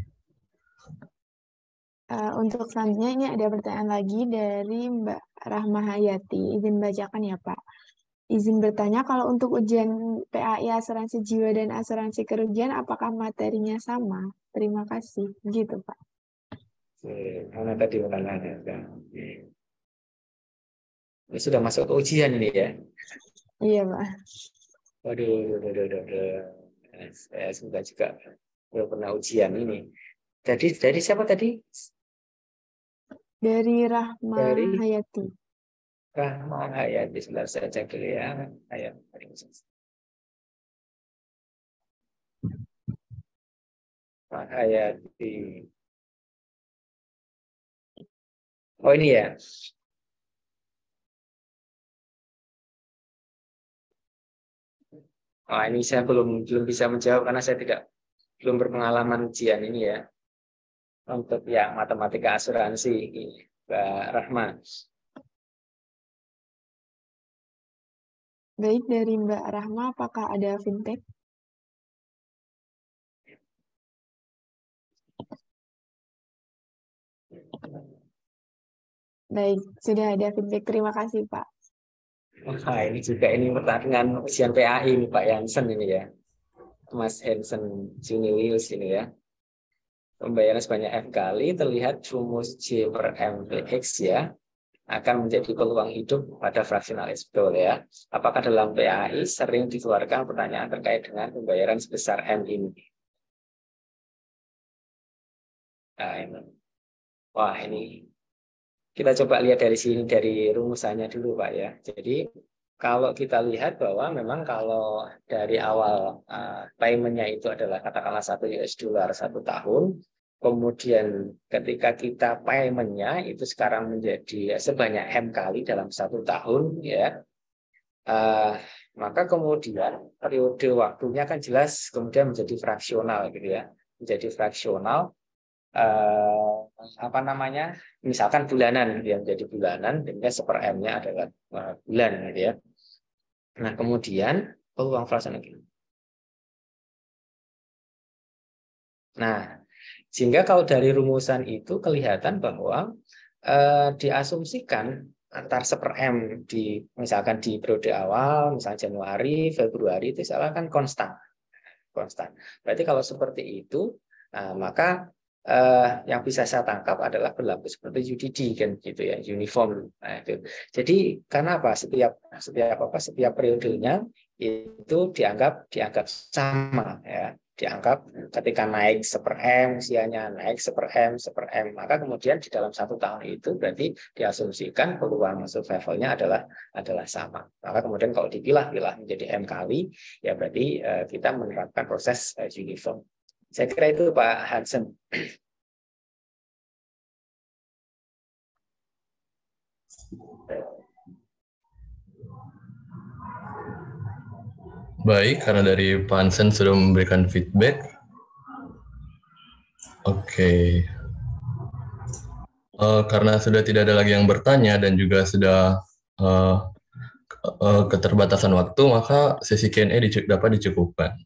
Untuk selanjutnya ini ada pertanyaan lagi dari Mbak Rahma Hayati. Izin bacakan ya Pak. Izin bertanya, kalau untuk ujian PAI asuransi jiwa dan asuransi kerugian, apakah materinya sama? Terima kasih. Gitu Pak. Mana tadi pertanyaannya? Ini sudah masuk ke ujian ini ya? Iya Pak. Waduh. Saya sudah juga belum pernah ujian ini. Dari siapa tadi? Dari Rahma Dari Hayati. Rahma Hayati. Sebentar saya cek dulu ya. Rahma Hayati. Oh ini ya. Oh, ini saya belum bisa menjawab karena saya belum berpengalaman ujian ini ya. Untuk yang matematika asuransi, Mbak Rahma. Baik, dari Mbak Rahma, apakah ada feedback? Baik, sudah ada feedback. Terima kasih, Pak. Nah, ini juga ini pertandingan ujian PAI ini Pak Hansen ini ya. Mas Hansen Junius ini ya. Pembayaran sebanyak F kali terlihat rumus J per M PX ya akan menjadi peluang hidup pada fraksionalis, betul ya. Apakah dalam PAI sering dikeluarkan pertanyaan terkait dengan pembayaran sebesar M ini? Nah, ini. Wah, ini kita coba lihat dari sini, dari rumusannya dulu Pak ya. Jadi kalau kita lihat bahwa memang kalau dari awal payment-nya itu adalah katakanlah $1 1 tahun, kemudian ketika kita payment-nya itu sekarang menjadi sebanyak M kali dalam 1 tahun ya, maka kemudian periode waktunya kan jelas kemudian menjadi fraksional gitu ya, menjadi fraksional. Apa namanya, misalkan bulanan gitu ya, menjadi bulanan, sehingga 1/M-nya adalah bulan gitu ya. Nah kemudian peluang fraksional gitu. Nah sehingga kalau dari rumusan itu kelihatan bahwa diasumsikan antar 1/M di misalkan di periode awal, misalnya Januari, Februari itu misalkan konstan. Berarti kalau seperti itu, maka yang bisa saya tangkap adalah berlaku seperti UDD kan gitu ya, uniform. Nah, itu. Jadi karena apa? Setiap periodenya itu dianggap sama ya. Dianggap ketika naik 1/M, usianya naik 1/M, maka kemudian di dalam 1 tahun itu berarti diasumsikan peluang survivalnya adalah sama. Maka kemudian kalau dipilah-pilah menjadi M kali, ya berarti kita menerapkan proses uniform. Saya kira itu Pak Hansen. Baik, karena dari Pak Hansen sudah memberikan feedback. Oke. Karena sudah tidak ada lagi yang bertanya dan juga sudah keterbatasan waktu, maka sesi Q&A dapat dicukupkan.